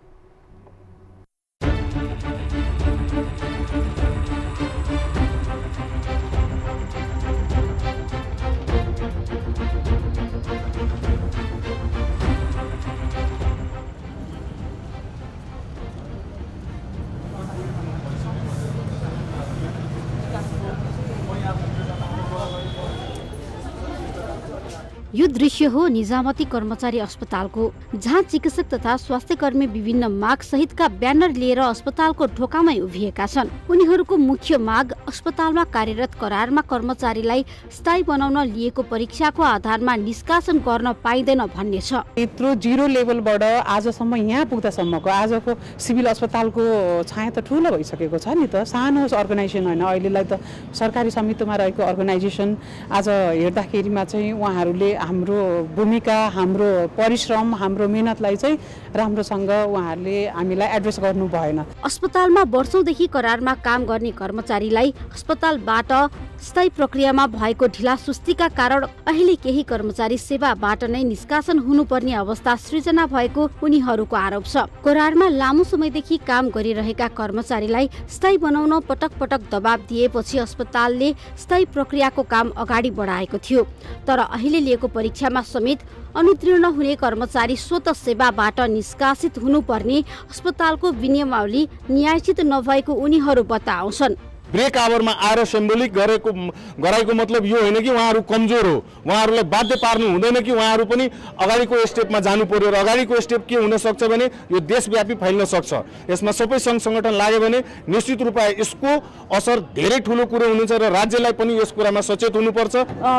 यो दृश्य हो निजामती कर्मचारी अस्पतालको, जहाँ चिकित्सक तथा स्वास्थ्य कर्मी विभिन्न माग सहितका ब्यानर लिएर अस्पतालको ढोकामै उभिएका छन्। उनीहरूको मुख्य माग अस्पतालमा कार्यरत करारमा कर्मचारीलाई स्थायी बनाउन लिएको परीक्षाको आधारमा निष्कासन गर्न पाइँदैन भन्ने छ। यत्रो जिरो लेभलबाट आजसम्म यहाँ पुग्दासम्मको आजको सिभिल अस्पतालको छाया त ठुलो भइसकेको छ नि त। सानो अर्गनाइजेसन होइन, अहिलेलाई त सरकारी स्वामित्वमा रहेको अर्गनाइजेसन। आज हेर्दाखेरिमा चाहिँ उहाँहरूले हाम्रो भूमिका, हाम्रो परिश्रम, हाम्रो मेहनतलाई चाहिँ राम्रोसँग उहाँहरूले हामीलाई एड्रेस गर्नु भएन। अस्पतालमा वर्षौंदेखि करारमा काम गर्ने कर्मचारीलाई अस्पतालबाट स्थायी प्रक्रियामा भएको ढिलासुस्तीका कारण अहिले केही कर्मचारी सेवाबाट नै निष्कासन हुनुपर्ने अवस्था सृजना भएको उनीहरूको आरोप छ। करारमा लामो समयदेखि काम गरिरहेका कर्मचारीलाई स्थायी बनाउन पटक पटक दबाब दिएपछि अस्पतालले स्थायी प्रक्रियाको काम अगाडि बढाएको थियो। तर अहिले लिएको परीक्षामा समेत अनुत्तीर्ण हुने कर्मचारी स्वत सेवाबाट निष्कासित हुनुपर्ने अस्पतालको विनियमावली न्यायोचित नभएको उनीहरू बताउँछन्। ब्रेक आवरमा आएर सिम्बोलिक गराएको मतलब यो होइन कि उहाँहरू कमजोर हो, उहाँहरूलाई बाध्य पार्नु हुँदैन कि उहाँहरू पनि अगाडिको स्टेपमा जानु पर्यो। र अगाडिको स्टेप के हुन सक्छ भने यो देशव्यापी फैल्न सक्छ। यसमा सबै सङ्घ सङ्गठन लाग्यो भने निश्चित रूपमा यसको असर धेरै ठुलो कुरो हुनेछ र राज्यलाई पनि यस कुरामा सचेत हुनुपर्छ।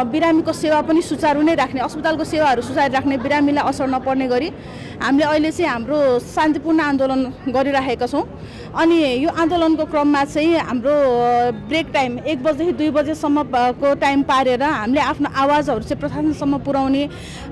बिरामीको सेवा पनि सुचारू नै राख्ने, अस्पतालको सेवाहरू सुचारू राख्ने, बिरामीलाई असर नपर्ने गरी हामीले अहिले चाहिँ हाम्रो शान्तिपूर्ण आन्दोलन गरिरहेका छौँ। अनि यो आन्दोलनको क्रममा चाहिँ हाम्रो ब्रेक टाइम 1 बजेदेखि 2 बजेसम्मको टाइम पारेर हामीले आफ्नो आवाजहरू चाहिँ प्रशासनसम्म पुर्याउने,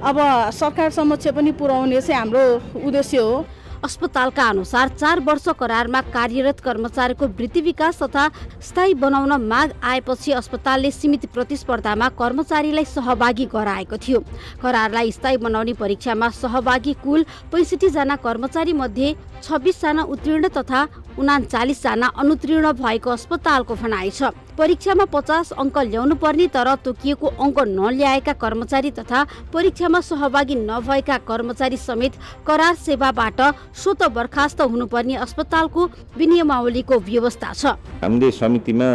अब सरकार समक्ष पनि पुर्याउने चाहिँ हाम्रो उद्देश्य हो। अस्पतालका अनुसार 4 वर्ष करारमा कार्यरत कर्मचारीको वृत्ति विकास तथा स्थायी बनाउन माग आएपछि अस्पतालले सीमित प्रतिस्पर्धामा कर्मचारीलाई सहभागी गराएको थियो। करारलाई स्थायी बनाउने परीक्षामा सहभागी कुल 65 जना कर्मचारी मध्ये 26 जना उत्तीर्ण तथा 39 जना अनुत्तीर्ण भएको अस्पतालको भनाइ छ। परीक्षामा 50 अङ्क ल्याउनु पर्ने तर तोकिएको अङ्क नल्याएका कर्मचारी तथा परीक्षामा सहभागी नभएका कर्मचारी समेत करार सेवाबाट स्वत बर्खास्त हुनुपर्ने अस्पतालको विनियमावलीको व्यवस्था छ। हामीले समितिमा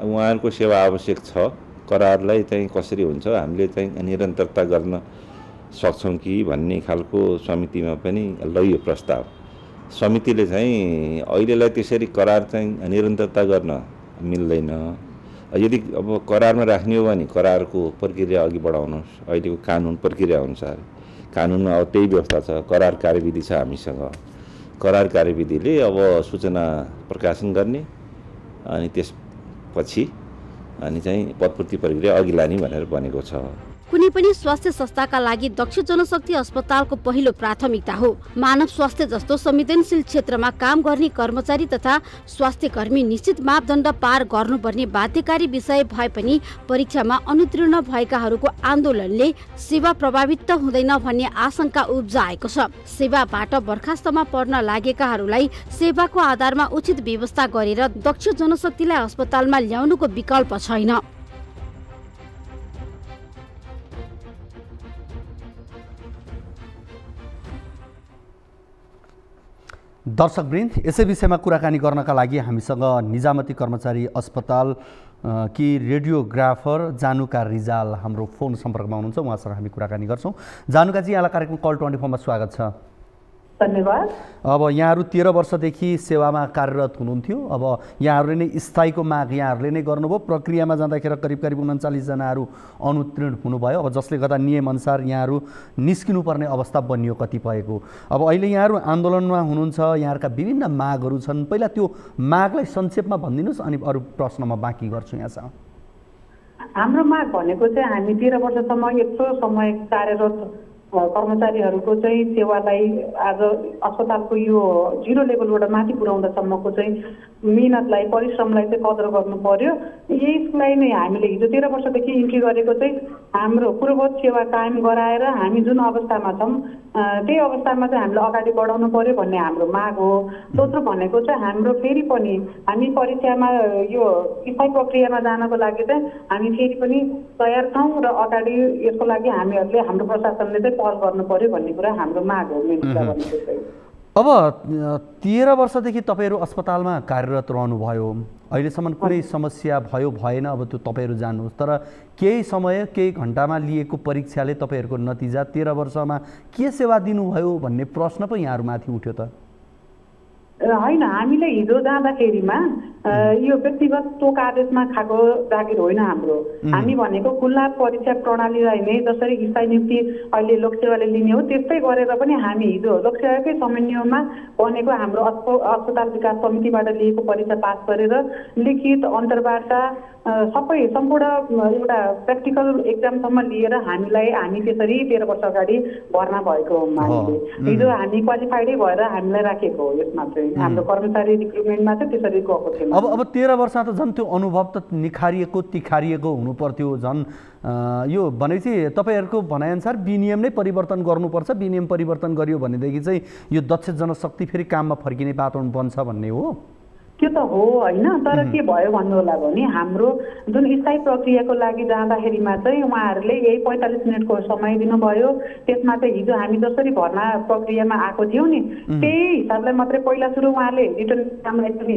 उहाँहरूको सेवा आवश्यक छ, करारलाई चाहिँ कसरी हुन्छ हामीले चाहिँ निरन्तरता गर्न सक्छौँ कि भन्ने खालको समितिमा पनि लैयो प्रस्ताव। समितिले चाहिँ अहिलेलाई त्यसरी करार चाहिँ निरन्तरता गर्न मिल्दैन। यदि अब करारमा राख्ने हो भने करारको प्रक्रिया अघि बढाउनुहोस्। अहिलेको कानुन प्रक्रिया अनुसार कानुनमा अब त्यही व्यवस्था छ, करार कार्यविधि छ हामीसँग। करार कार्यविधिले अब सूचना प्रकाशन गर्ने अनि त्यसपछि अनि चाहिँ पदपूर्ति प्रक्रिया अघि लाने भनेर बनेको छ। कुनै पनि स्वास्थ्य संस्थाका लागि दक्ष जनशक्ति अस्पतालको पहिलो प्राथमिकता हो। मानव स्वास्थ्य जस्तो संवेदनशील क्षेत्रमा काम गर्ने कर्मचारी तथा स्वास्थ्य कर्मी निश्चित मापदण्ड पार गर्नुपर्ने बाध्यकारी विषय भए पनि परीक्षामा अनुत्तीर्ण भएकाहरूको आन्दोलनले सेवा प्रभावित हुँदैन भन्ने आशंका उब्जाएको छ। सेवाबाट बर्खास्तमा पर्न लागेकाहरूलाई सेवाको आधारमा उचित व्यवस्था गरेर दक्ष जनशक्तिलाई अस्पतालमा ल्याउनुको विकल्प छैन। दर्शकवृन्द, यसै विषयमा कुराकानी गर्नका लागि हामीसँग निजामती कर्मचारी अस्पताल कि रेडियोग्राफर जानुका रिजाल हाम्रो फोन सम्पर्कमा हुनुहुन्छ। उहाँसँग हामी कुराकानी गर्छौँ। जानुकाजी, यहाँलाई कार्यक्रम कल 24 मा स्वागत छ। धन्यवाद। अब यहाँहरू 13 वर्षदेखि सेवामा कार्यरत हुनुहुन्थ्यो। अब यहाँहरूले नै स्थायीको माग यहाँहरूले नै गर्नुभयो। प्रक्रियामा जाँदाखेरि करिब 39 जनाहरू अनुत्तीर्ण हुनुभयो। अब जसले गर्दा नियमअनुसार यहाँहरू निस्किनुपर्ने अवस्था बनियो कतिपयको। अब अहिले यहाँहरू आन्दोलनमा हुनुहुन्छ, यहाँहरूका विभिन्न मागहरू छन्। पहिला त्यो मागलाई संक्षेपमा भनिदिनुहोस्, अनि अरू प्रश्न म बाँकी गर्छु यहाँसँग। हाम्रो माग भनेको चाहिँ हामी 13 वर्षसम्म यत्रो समय कार्यरत कर्मचारीहरूको चाहिँ सेवालाई आज अस्पतालको यो 0 लेभलबाट माथि पुर्याउँदासम्मको चाहिँ मिहिनेतलाई, परिश्रमलाई चाहिँ कदर गर्नु पर्यो। यसलाई नै हामीले हिजो 13 वर्षदेखि इन्ट्री गरेको चाहिँ हाम्रो पूर्ववत सेवा कायम गराएर हामी जुन अवस्थामा छौँ त्यही अवस्थामा चाहिँ हामीले अगाडि बढाउनु पर्यो भन्ने हाम्रो माग हो। दोस्रो भनेको चाहिँ हाम्रो फेरि पनि हामी परीक्षामा यो स्थायी प्रक्रियामा जानको लागि चाहिँ हामी फेरि पनि तयार छौँ र अगाडि यसको लागि हामीहरूले हाम्रो प्रशासनले चाहिँ पहल गर्नु पर्यो भन्ने कुरा हाम्रो माग हो। मेन कुरा भनेको चाहिँ अब 13 वर्षदेखि तपाईँहरू अस्पतालमा कार्यरत रहनुभयो। अहिलेसम्म कुनै समस्या भयो भएन, अब त्यो तपाईँहरू जान्नुहोस्। तर केही समय केही घन्टामा लिएको परीक्षाले तपाईँहरूको नतिजा 13 वर्षमा के सेवा दिनुभयो भन्ने प्रश्न पो यहाँहरूमाथि उठ्यो त? होइन, हामीले हिजो जाँदाखेरिमा यो व्यक्तिगत तोक आदेशमा खाएको जागिर होइन हाम्रो। हामी भनेको खुल्ला परीक्षा प्रणालीलाई नै जसरी स्थायी नियुक्ति अहिले लोकसेवाले लिने हो त्यस्तै गरेर पनि हामी हिजो लोकसेवाकै समन्वयमा बनेको हाम्रो अस्पताल विकास समितिबाट लिएको परीक्षा पास गरेर लिखित अन्तर्वार्ता सबै सम्पूर्ण एउटा प्र्याक्टिकल एक्जामसम्म लिएर हामी त्यसरी 13 वर्ष अगाडि भर्ना भएको हो। हामीले हिजो हामी क्वालिफाइडै भएर हामीलाई राखेको हो। यसमा चाहिँ हाम्रो कर्मचारी रिक्रुटमेन्टमा चाहिँ त्यसरी गएको थिएन। अब 13 वर्षमा त झन् त्यो अनुभव त निखारिएको तिखारिएको हुनु पर्थ्यो। झन् यो भनेपछि तपाईँहरूको भनाइअनुसार विनियम नै परिवर्तन गर्नुपर्छ। विनियम परिवर्तन गरियो भनेदेखि चाहिँ यो दक्ष जनशक्ति फेरि काममा फर्किने वातावरण बन्छ भन्ने हो। त्यो त हो होइन, तर के भयो भन्नु होला भने हाम्रो जुन स्थायी प्रक्रियाको लागि जाँदाखेरिमा चाहिँ उहाँहरूले यही 45 मिनटको समय दिनुभयो। त्यसमा चाहिँ हिजो हामी जसरी भर्ना प्रक्रियामा आएको थियौँ नि त्यही हिसाबलाई मात्रै पहिला सुरु उहाँले रिटर्न एक्जामलाई पनि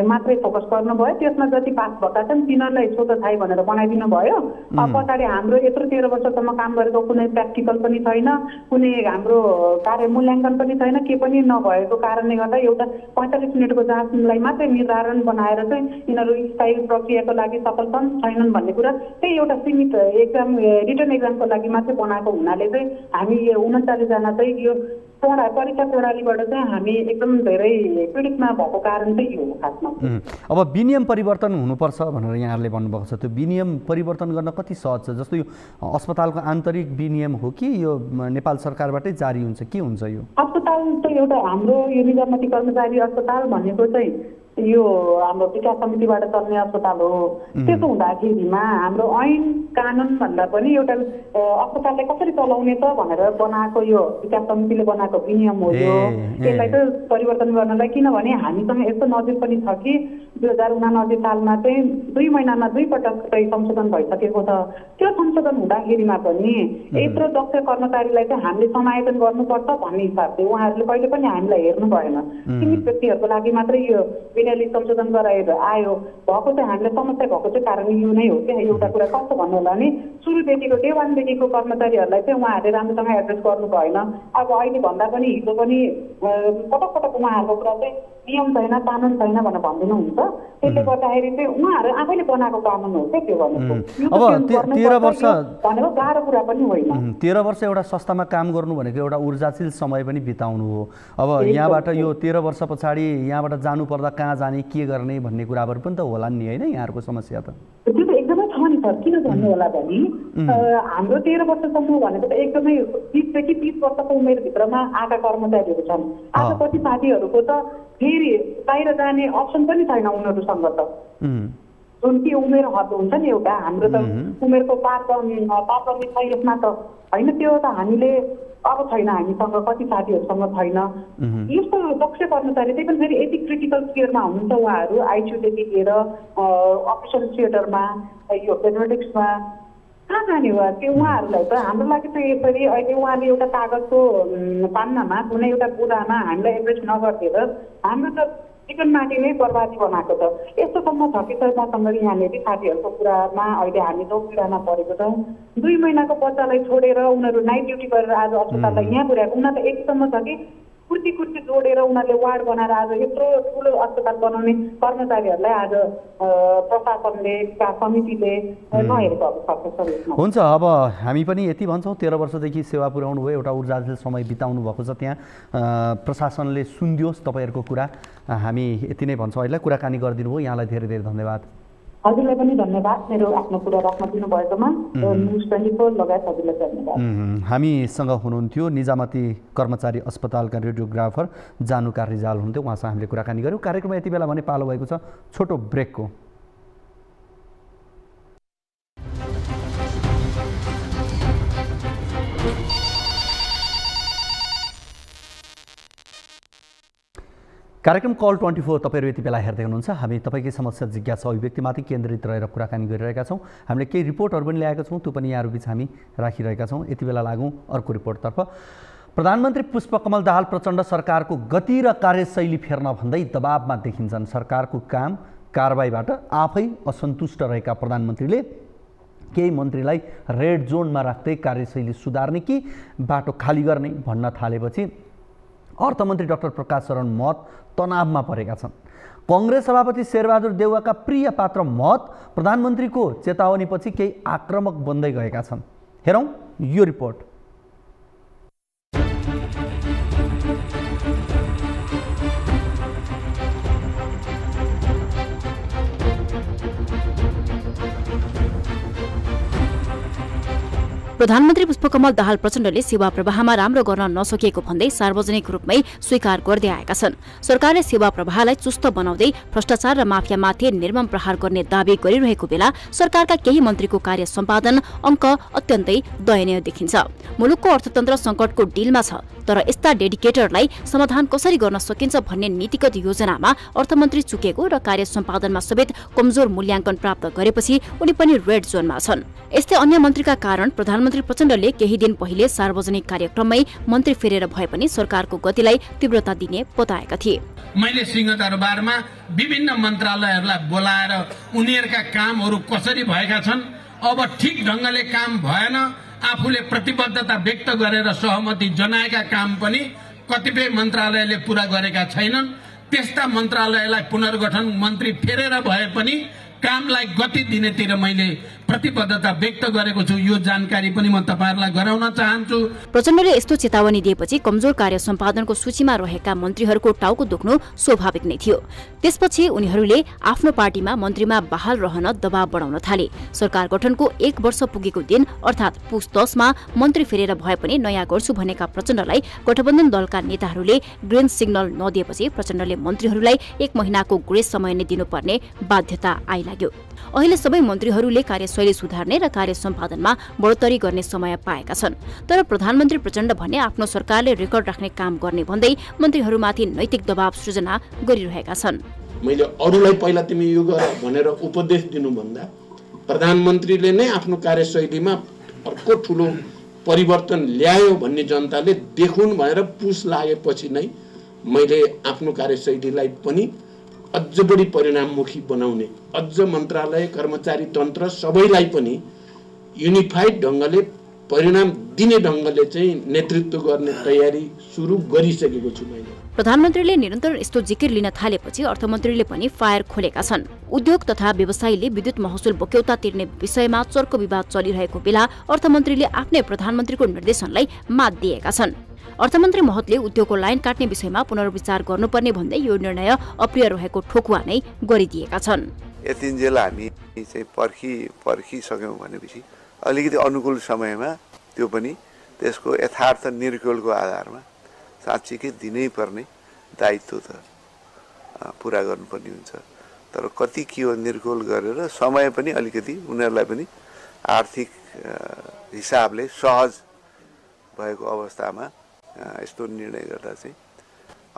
मात्रै फोकस गर्नुभयो। त्यसमा जति पास भएका छन् तिनीहरूलाई सोधथाइ भनेर बनाइदिनु भयो। अब पछाडि हाम्रो यत्रो 13 वर्षसम्म काम गरेको कुनै प्र्याक्टिकल पनि छैन, कुनै हाम्रो कार्य मूल्याङ्कन पनि छैन, के पनि नभएको कारणले गर्दा एउटा 45 मिनटको जाँचलाई मात्रै निर्धारण बनाएर चाहिँ यिनीहरू स्थायी प्रक्रियाको लागि सफल छन् छैनन् भन्ने कुरा त्यही एउटा सीमित एक्जाम रिटर्न एक्जामको लागि मात्रै बनाएको हुनाले चाहिँ हामी 39 जना चाहिँ यो परीक्षा प्रणालीबाट चाहिँ हामी एकदम धेरै पीडितमा भएको कारण चाहिँ यो हो खासमा। अब विनियम परिवर्तन हुनुपर्छ भनेर यहाँहरूले भन्नुभएको छ। त्यो विनियम परिवर्तन गर्न कति सहज छ? जस्तो यो अस्पतालको आन्तरिक विनियम हो कि यो नेपाल सरकारबाटै जारी हुन्छ, के हुन्छ? यो अस्पताल चाहिँ एउटा हाम्रो यो निजामती कर्मचारी अस्पताल भनेको चाहिँ यो हाम्रो विकास समितिबाट चल्ने अस्पताल हो। त्यसो हुँदाखेरिमा हाम्रो ऐन कानुन भन्दा पनि एउटा अस्पताललाई कसरी चलाउने त भनेर बनाएको यो विकास समितिले बनाएको विनियम हो। यो यसलाई चाहिँ परिवर्तन गर्नलाई, किनभने हामीसँग यस्तो नजिक पनि छ कि 2079 सालमा चाहिँ 2 महिनामा 2 पटक चाहिँ संशोधन भइसकेको छ। त्यो संशोधन हुँदाखेरिमा पनि यत्रो दक्ष कर्मचारीलाई चाहिँ हामीले समायोजन गर्नुपर्छ भन्ने हिसाबले उहाँहरूले कहिले पनि हामीलाई हेर्नु भएन। सीमित व्यक्तिहरूको लागि मात्रै यो संशोधन गराएर आयो भएको चाहिँ हामीलाई समस्या भएको चाहिँ कारण यो नै हो क्या। एउटा कुरा कस्तो भन्नु होला भने सुरुदेखिको डे 1देखिको कर्मचारीहरूलाई चाहिँ उहाँहरूले राम्रोसँग एड्रेस गर्नु भएन। अब अहिले भन्दा पनि हिजो पनि पटक पटक उहाँहरूको कुरा चाहिँ नियम छैन, कानुन छैन भनेर भनिदिनुहुन्छ। त्यसले गर्दाखेरि चाहिँ उहाँहरू आफैले बनाएको कानुन हो क्या त्यो भनेको। अब 13 वर्ष भनेको गाह्रो कुरा पनि होइन। 13 वर्ष एउटा संस्थामा काम गर्नु भनेको एउटा ऊर्जाशील समय पनि बिताउनु हो। अब यहाँबाट यो 13 वर्ष पछाडि यहाँबाट जानु पर्दा कहाँ जाने के गर्ने भन्ने कुराहरू पनि त होला नि हैन यहाँहरुको समस्या त त्यो त एकदमै छ नि सर किन भन्नु होला भने हाम्रो 13 वर्षसम्म भनेको त एकदमै 20 देखि 30 वर्षको उमेरभित्रमा आएका कर्मचारीहरू छन् आज कति साथीहरूको त फेरि बाहिर जाने अप्सन पनि छैन उनीहरूसँग त जुन कि उमेर हद हुन्छ नि एउटा हाम्रो त उमेरको पात्रमी छ यसमा त होइन त्यो त हामीले अब छैन हामीसँग कति साथीहरूसँग छैन यस्तो दक्ष कर्मचारी त्यही पनि फेरि यति क्रिटिकल केयरमा हुनुहुन्छ उहाँहरू आइसियुदेखि लिएर अपरेसन थिएटरमा यो पेडियाट्रिक्समा कहाँ जाने हो त्यो उहाँहरूलाई त हाम्रो लागि त यसरी अहिले उहाँले एउटा कागजको पान्नामा कुनै एउटा कुरामा हामीलाई एड्रेस नगरिदिएर हाम्रो त जीवन माथि नै बर्बादी बनाएको छ यस्तोसम्म छ कि सर मसँग यहाँनिर साथीहरूको कुरामा अहिले हामी जो पीडामा परेको छौँ 2 महिनाको बच्चालाई छोडेर उनीहरू नाइट ड्युटी गरेर आज अस्पताललाई यहाँ पुर्याएको उनीहरू त एकसम्म छ कि कुर्ती जोडेर उनीहरूले वार्ड बनाएर आज यत्रो ठुलो अस्पताल बनाउने कर्मचारीहरूलाई आज प्रशासनले समितिले नहेरेको अवस्था छ। हुन्छ अब हामी पनि यति भन्छौँ 13 वर्षदेखि सेवा पुर्याउनु भयो एउटा ऊर्जाशील समय बिताउनु भएको छ त्यहाँ प्रशासनले सुन्दियोस् तपाईँहरूको कुरा हामी यति नै भन्छौँ अहिले कुराकानी गरिदिनु भयो यहाँलाई धेरै धेरै धन्यवाद। हजुरलाई पनि धन्यवाद मेरो आफ्नो कुरा राख्न दिनुभएकोमा न्युज 24 लगायत हजुरलाई धन्यवाद। हामीसँग हुनुहुन्थ्यो निजामती कर्मचारी अस्पतालका रेडियोग्राफर जानुका रिजाल हुनुहुन्थ्यो उहाँसँग हामीले कुराकानी गऱ्यौँ। कार्यक्रममा यति बेला भने पालो भएको छ छोटो ब्रेकको। कार्यक्रम कल 24 तपाईहरु यति बेला हेर्दै हुनुहुन्छ। हामी तपाईकै समस्या जिज्ञासा अभिव्यक्तिमाथि केन्द्रित रहेर कुराकानी गरिरहेका छौँ। हामीले केही रिपोर्टहरू पनि ल्याएका छौँ त्यो पनि यहाँहरु बीच हामी राखिरहेका छौँ। यति बेला लागौँ अर्को रिपोर्टतर्फ। प्रधानमन्त्री पुष्पकमल दाहाल प्रचण्ड सरकारको गति र कार्यशैली फेर्न भन्दै दबावमा देखिन्छन्। सरकारको काम कारबाहीबाट आफै असन्तुष्ट रहेका प्रधानमन्त्रीले केही मन्त्रीलाई रेड जोनमा राख्दै कार्यशैली सुधार्ने कि बाटो खाली गर्ने भन्न थालेपछि अर्थमन्त्री डाक्टर प्रकाश शरण महत तनावमा परेका छन्। कांग्रेस सभापति शेरबहादुर देउवाका प्रिय पात्र महत प्रधानमन्त्रीको चेतावनीपछि केही आक्रामक बन्दै गएका छन्। हेरौँ यो रिपोर्ट। प्रधानमन्त्री पुष्पकमल दाहाल प्रचण्डले सेवा प्रवाहमा राम्रो गर्न नसकिएको भन्दै सार्वजनिक रूपमै स्वीकार गर्दै आएका छन्। सरकारले सेवा प्रवाहलाई चुस्त बनाउँदै भ्रष्टाचार र माफियामाथि निर्मम प्रहार गर्ने दावी गरिरहेको बेला सरकारका केही मन्त्रीको कार्य सम्पादन अङ्क अत्यन्तै दयनीय देखिन्छ। मुलुकको अर्थतन्त्र संकटको डिलमा छ, तर यस्ता डेडिकेटरलाई समाधान कसरी गर्न सकिन्छ भन्ने नीतिगत योजनामा अर्थमन्त्री चुकेको र कार्य सम्पादनमा समेत कमजोर मूल्याङ्कन प्राप्त गरेपछि उनी पनि रेड जोनमा छन्। यस्तै अन्य मन्त्रीका कारण प्रधानमन्त्री प्रचण्डले केही दिन पहिले सार्वजनिक कार्यक्रममै मन्त्री फेरेर भए पनि सरकारको गतिलाई तीव्रता दिने बताएका थिए। मैले सिंहदरबारमा विभिन्न मन्त्रालयहरूलाई बोलाएर उनीहरूका कामहरू कसरी भएका छन्, अब ठिक ढंगले काम भएन, आफूले प्रतिबद्धता व्यक्त गरेर सहमति जनाएका काम पनि कतिपय मन्त्रालयले पूरा गरेका छैनन्। त्यस्ता मन्त्रालयलाई पुनर्गठन मन्त्री फेरेर भए पनि कामलाई गति दिनेतिर मैले प्रतिबद्धता व्यक्त गरेको छु। यो जानकारी पनि म तपाईहरुलाई गराउन चाहन्छु। प्रचण्डले यस्तो चेतावनी दिएपछि कमजोर कार्य सम्पादनको सूचीमा रहेका मन्त्रीहरूको टाउको दुख्नु स्वाभाविक नै थियो। त्यसपछि उनीहरूले आफ्नो पार्टीमा मन्त्रीमा बहाल रहन दबाव बढाउन थाले। सरकार गठनको 1 वर्ष पुगेको दिन अर्थात् पुस 10 मा मन्त्री फेरेर भए पनि नयाँ गर्छु भनेका प्रचण्डलाई गठबन्धन दलका नेताहरूले ग्रीन सिग्नल नदिएपछि प्रचण्डले मन्त्रीहरूलाई 1 महिनाको ग्रेस समय नै दिनुपर्ने बाध्यता आइलाग्यो। अहिले सबै मन्त्रीहरूले कार्यशैली सुधार्ने र कार्य सम्पादनमा बढोत्तरी गर्ने समय पाएका छन्। तर प्रधानमन्त्री प्रचण्ड भने आफ्नो सरकारले रेकर्ड राख्ने काम गर्ने भन्दै मन्त्रीहरूमाथि नैतिक दबाव सृजना गरिरहेका छन्। मैले अरूलाई पहिला तिमी यो गर भनेर उपदेश दिनुभन्दा प्रधानमन्त्रीले नै आफ्नो कार्यशैलीमा अर्को ठुलो परिवर्तन ल्यायो भन्ने जनताले देखुन् भनेर पुस लागेपछि नै मैले आफ्नो कार्यशैलीलाई पनि अझ बढी परिणाममुखी बनाउने, अझ मन्त्रालय कर्मचारी तन्त्र सबैलाई पनि युनिफाइड ढंगले परिणाम दिने ढंगले चाहिँ नेतृत्व गर्ने तयारी सुरु गरिसकेको छु मैले। प्रधानमन्त्रीले निरन्तर यस्तो जिकिर लिन थालेपछि अर्थमन्त्रीले पनि फायर खोलेका छन्। उद्योग तथा व्यवसायीले विद्युत महसुल बोक्यौता तिर्ने विषयमा चर्को विवाद चलिरहेको बेला अर्थमन्त्रीले आफ्नै प्रधानमन्त्रीको निर्देशनलाई मात दिएका छन्। अर्थमन्त्री महतले उद्योगको लाइन काट्ने विषयमा पुनर्विचार गर्नुपर्ने भन्दै यो निर्णय अप्रिय रहेको ठोकुवा नै गरिदिएका छन्। यतिन्जेल हामी चाहिँ पर्खिसक्यौँ भनेपछि अलिकति अनुकूल समयमा त्यो पनि त्यसको यथार्थ निर्कुलको आधारमा साँच्चीकै दिनै पर्ने दायित्व त पुरा गर्नुपर्ने हुन्छ। तर कति के हो निर्कुल गरेर समय पनि अलिकति उनीहरूलाई पनि आर्थिक हिसाबले सहज भएको अवस्थामा यस्तो निर्णय गर्दा चाहिँ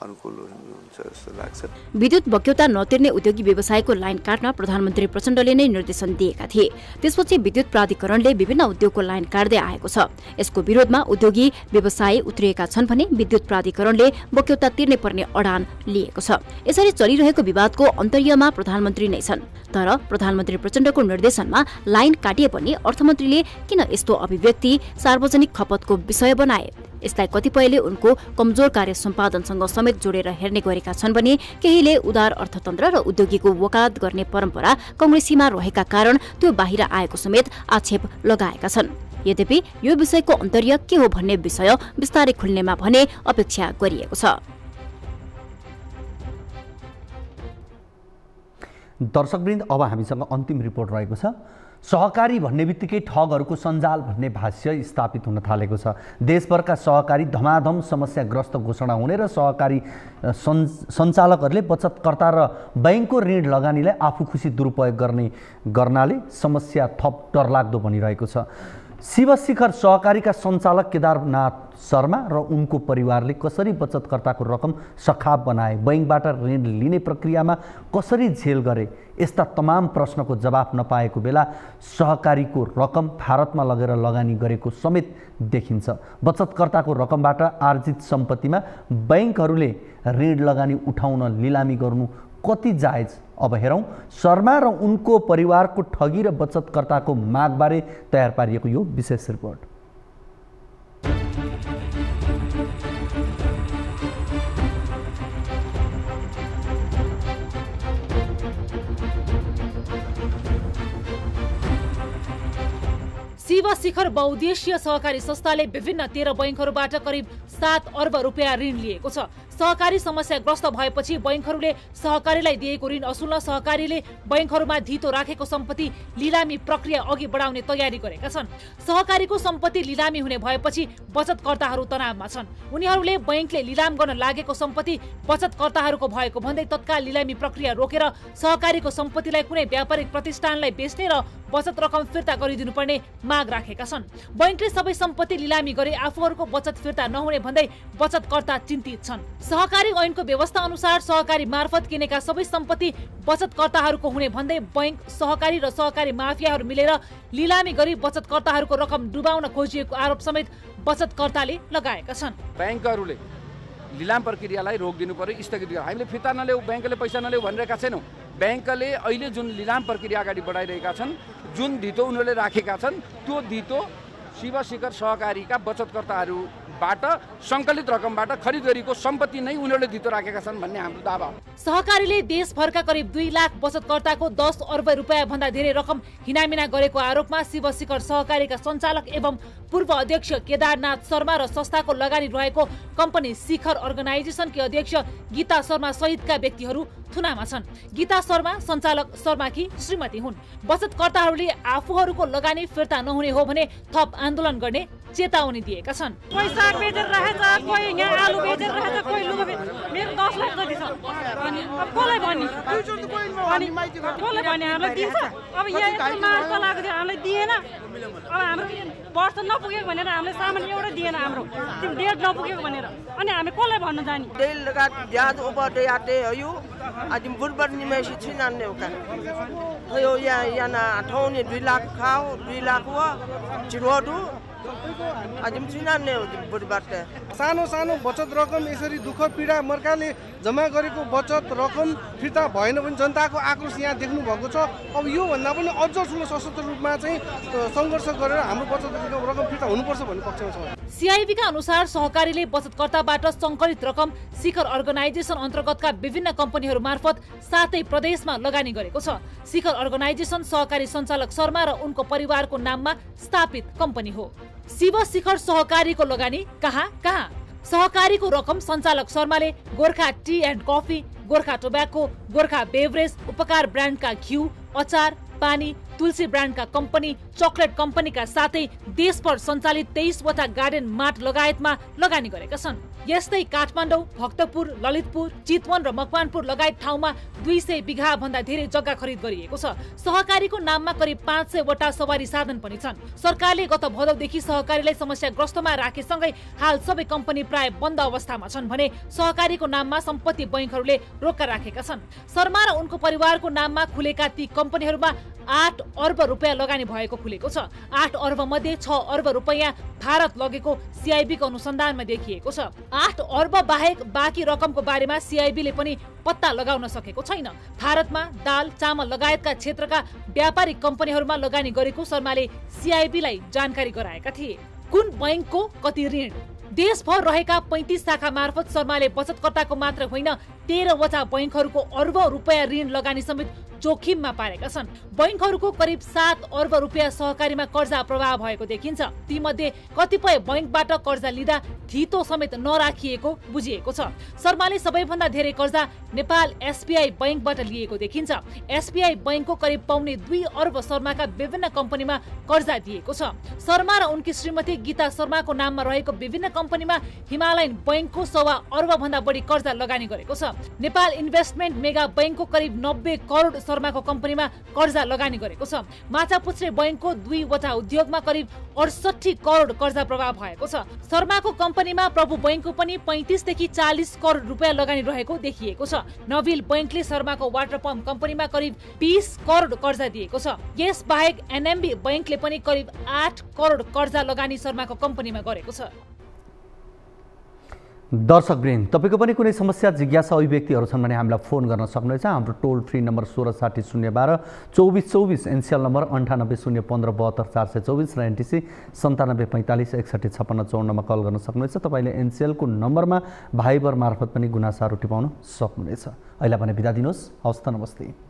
अनुकूल हुन्छ जस्तो लाग्छ। विद्युत बक्यौता नतिर्ने उद्योगी व्यवसायको लाइन काट्न प्रधानमन्त्री प्रचण्डले नै निर्देशन दिएका थिए। त्यसपछि विद्युत प्राधिकरणले विभिन्न उद्योगको लाइन काट्दै आएको छ। यसको विरोधमा उद्योगी व्यवसाय उत्रिएका छन् भने विद्युत प्राधिकरणले बक्यौता तिर्ने पर्ने अडान लिएको छ। यसरी चलिरहेको विवादको अन्तर्यमा प्रधानमन्त्री नै छन्। तर प्रधानमन्त्री प्रचण्डको निर्देशनमा लाइन काटिए पनि अर्थमन्त्रीले किन यस्तो अभिव्यक्ति सार्वजनिक खपतको विषय बनाए? यसलाई कतिपयले उनको कमजोर कार्य सम्पादनसँग समेत जोडेर हेर्ने गरेका छन् भने केहीले उदार अर्थतन्त्र र उद्योगीको वकालत गर्ने परम्परा कांग्रेसीमा रहेका कारण त्यो बाहिर आएको समेत आक्षेप लगाएका छन्। यद्यपि यो विषयको अन्तर्य के हो भन्ने विषय विस्तारै खुल्नेमा भने अपेक्षा गरिएको छ। दर्शकवृन्द, अब हामीसँग अन्तिम रिपोर्ट रहेको छ। सहकारी भन्ने बित्तिकै ठगहरूको सञ्जाल भन्ने भाष्य स्थापित हुन थालेको छ। देशभरका सहकारी धमाधम समस्याग्रस्त घोषणा हुने र सहकारी सञ्चालकहरूले बचतकर्ता र बैंकको ऋण लगानीलाई आफू खुसी दुरुपयोग गर्नाले समस्या थप डरलाग्दो बनिरहेको छ। शिवशिखर सहकारीका सञ्चालक केदारनाथ शर्मा र उनको परिवारले कसरी बचतकर्ताको रकम सखाप बनाए, बैंकबाट ऋण लिने प्रक्रियामा कसरी झेल गरे, यस्ता तमाम प्रश्नको जवाफ नपाएको बेला सहकारीको रकम भारतमा लगेर लगानी गरेको समेत देखिन्छ। बचतकर्ताको रकमबाट आर्जित सम्पत्तिमा बैंकहरूले ऋण लगानी उठाउन लिलामी गर्नु कति जायज? अब हेरौँ शर्मा र उनको परिवारको ठगी र बचतकर्ताको मागबारे तयार पारिएको यो विशेष रिपोर्ट। शिवशिखर बहुद्देश्य सहकारी संस्थाले विभिन्न 13 बैंकहरूबाट करिब 7 अर्ब रुपियाँ ऋण लिएको छ। सहकारी समस्याग्रस्त भएपछि बैंकहरूले सहकारीलाई दिएको ऋण असुल्न सहकारीले बैंकहरूमा धितो राखेको सम्पत्ति लिलामी प्रक्रिया अघि बढाउने तयारी गरेका छन्। सहकारीको सम्पत्ति लिलामी हुने भएपछि बचतकर्ताहरू तनावमा छन्। उनीहरूले बैंकले लिलाम गर्न लागेको सम्पत्ति बचतकर्ताहरूको भएको भन्दै तत्काल लिलामी प्रक्रिया रोकेर सहकारीको सम्पत्तिलाई कुनै व्यापारिक प्रतिष्ठानलाई बेच्ने र बचत रकम फिर्ता गरिदिनुपर्ने माग राखेका छन्। बैंकले सबै सम्पत्ति लिलामी गरे आफूहरूको बचत फिर्ता नहुने भन्दै बचतकर्ता चिन्तित छन्। सहकारी ऐनको व्यवस्था अनुसार सहकारी मार्फत किनेका सबै सम्पत्ति बचतकर्ताहरूको हुने भन्दै बैंक, सहकारी र सहकारी माफियाहरू मिलेर लिलामी गरी बचतकर्ताहरूको रकम डुबाउन खोजिएको आरोप समेत बचतकर्ताले लगाएका छन्। बैंकहरूले लिलाम प्रक्रियालाई रोक दिनु पर्यो, स्थगित गर्नु। हामीले फिर्ता नल्याऊ, बैंकले पैसा नल्याऊ भनिरहेका छैनौँ। बैंकले अहिले जुन लिलाम प्रक्रिया अगाडि बढाइरहेका छन्, जुन धितो उनीहरूले राखेका छन्, त्यो धितो शिवशिखर सहकारीका बचतकर्ताहरूबाट सङ्कलित रकमबाट खरिद गरेको सम्पत्ति नै उनीहरूले धितो राखेका छन् भन्ने हाम्रो दावा हो। सहकारीले देशभरका करिब 2 लाख बचतकर्ताको 10 अर्ब रुपियाँ भन्दा धेरै रकम हिनामिना गरेको आरोपमा शिवशिखर सहकारीका सञ्चालक एवं पूर्व अध्यक्ष केदारनाथ शर्मा र संस्थाको लगानी रहेको कम्पनी शिखर अर्गनाइजेसनकी अध्यक्ष गीता शर्मा सहितका व्यक्तिहरू थुनामा छन्। गीता शर्मा सञ्चालक शर्माकी श्रीमती हुन्। बचतकर्ताहरूले आफूहरूको लगानी फिर्ता नहुने हो भने थप आन्दोलन गर्ने चेतावनी दिएका छन्। कोही साग बेचेर रहेछ, कोही यहाँ आलु बेचेर रहेछ, कोही लुगा मेरो 10 लाख जति छ। अनि अब कसलाई भन्ने? कसलाई भन्ने हामीलाई दिन्छ? अब यहाँ यति मार्च चलाएको थियो हामीलाई दिएन। अब हाम्रो वर्ष नपुगेको भनेर हामीले सामान एउटा दिएन, हाम्रो डेट नपुगेको भनेर। अनि हामी कसलाई भन्न जाने? डेल लगात ब्याज ऊपर दे आते हो आज बुधबार निमेसी छिनाने हो का यो यहाँ ठाउँले 2 लाख खाओ 2 लाख हो चिरोडु आज छिनाने हो बुधबार ते सानो सानो बचत रकम यसरी दुःख पीडा मर्काले जम्मा गरेको बचत रकम फिर्ता भएन भने जनताको आक्रोश यहाँ देख्नु भएको छ। अब यो भन्दा पनि अझ ठुलो सशक्त रूपमा चाहिँ संघर्ष गरेर हाम्रो बचत रकम फिर्ता हुनुपर्छ भन्ने पक्षमा छ। सीआईबीका अनुसार सहकारीले बचतकर्ताबाट सङ्कलित रकम शिखर अर्गनाइजेसन अन्तर्गतका विभिन्न कम्पनीहरू मार्फत 7 प्रदेशमा लगानी गरेको छ। शिखर अर्गनाइजेसन सहकारी सञ्चालक शर्मा र उनको परिवारको नाममा स्थापित कम्पनी हो। शिवशिखर सहकारीको लगानी कहाँ कहाँ? सहकारीको रकम सञ्चालक शर्माले Gorkha T and coffee, Gorkha tobacco, Gorkha beverage, उपकार ब्रान्डका घिउ, अचार, पानी, तुलसी ब्रान्डका कम्पनी, चकलेट कम्पनीका साथै देशभर सञ्चालित 23 वटा गार्डन मार्ट लगायतमा लगानी गरेका छन्। यस्तै काठमाडौँ, भक्तपुर, ललितपुर, चितवन र मकवानपुर लगायत ठाउँमा 200 बिघा भन्दा धेरै जग्गा खरिद गरिएको छ। सहकारीको नाममा करिब 500 वटा सवारी साधन पनि छन्। सरकारले गत भदौदेखि सहकारीलाई समस्याग्रस्तमा राखेसँगै हाल सबै कम्पनी प्राय बन्द अवस्थामा छन् भने सहकारीको नाममा सम्पत्ति बैंकहरूले रोका राखेका छन्। शर्मा र उनको परिवारको नाममा खुलेका ती कम्पनीहरूमा 8 अर्ब रुपियाँ लगानी भएको खुलेको छ। 8 अर्ब मध्ये 6 अर्ब रुपियाँ भारत लगेको सीआईबीको अनुसन्धानमा देखिएको छ। 8 अर्ब बाहेक बाँकी रकमको बारेमा सीआईबीले पनि पत्ता लगाउन सकेको छैन। भारतमा दाल, चामल लगायतका क्षेत्रका व्यापारिक कम्पनीहरूमा लगानी गरेको शर्माले सीआईबीलाई जानकारी गराएका थिए। कुन बैंकको कति ऋण? देशभर रहेका 35 शाखा मार्फत शर्माले बचतकर्ताको मात्र होइन 13 वटा बैंकहरूको अर्बौं रुपियाँ ऋण लगानी समेत जोखिममा पारेका छन्। बैंकहरूको करिब 7 अर्ब रुपियाँ सहकारीमा कर्जा प्रवाह भएको देखिन्छ। तीमध्ये कतिपय बैंकबाट कर्जा लिँदा थितो समेत नराखिएको बुझिएको छ। शर्माले सबैभन्दा धेरै कर्जा नेपाल एसबीआई बैंकबाट लिएको देखिन्छ। एसबीआई बैंकको करिब 2.25 अर्ब शर्माका विभिन्न कम्पनीमा कर्जा दिएको छ। शर्मा र उनकी श्रीमती गीता शर्माको नाममा रहेको विभिन्न कम्पनीमा हिमालयन बैंकको 1.25 अर्ब भन्दा बढी कर्जा लगानी गरेको छ। नेपाल इन्भेस्टमेन्ट मेगा बैंकको करिब 90 करोड शर्माको कम्पनीमा कर्जा लगानी गरेको छ। माछापुच्छ्रे बैंकको 2 वटा उद्योगमा करिब 68 करोड कर्जा प्रवाह भएको छ। शर्माको कम्पनीमा प्रभु बैंकको पनि 35 देखि 40 करोड रुपियाँ लगानी रहेको देखिएको छ। नविल बैंकले शर्माको वाटर पम्प कम्पनीमा करिब 20 करोड कर्जा दिएको छ। यस बाहेक एनएमबी बैंकले पनि करिब 8 करोड कर्जा लगानी शर्माको कम्पनीमा गरेको छ। दर्शकवृन्द, तपाईको पनि कुनै समस्या, जिज्ञासा, अभिव्यक्तिहरू छन् भने हामीलाई फोन गर्न सक्नुहुन्छ। हाम्रो टोल फ्री नम्बर 1660 012 2424, एनसीएल नम्बर 98 015 72 424 र एनटीसी 97 45 61 56 54 मा कल गर्न सक्नुहुन्छ। तपाईले एनसीएलको नम्बरमा भाइबर मार्फत पनि गुनासाहरू टिपाउन सक्नुहुनेछ। अहिले भने बिदा दिनुहोस्। हवस् त, नमस्ते।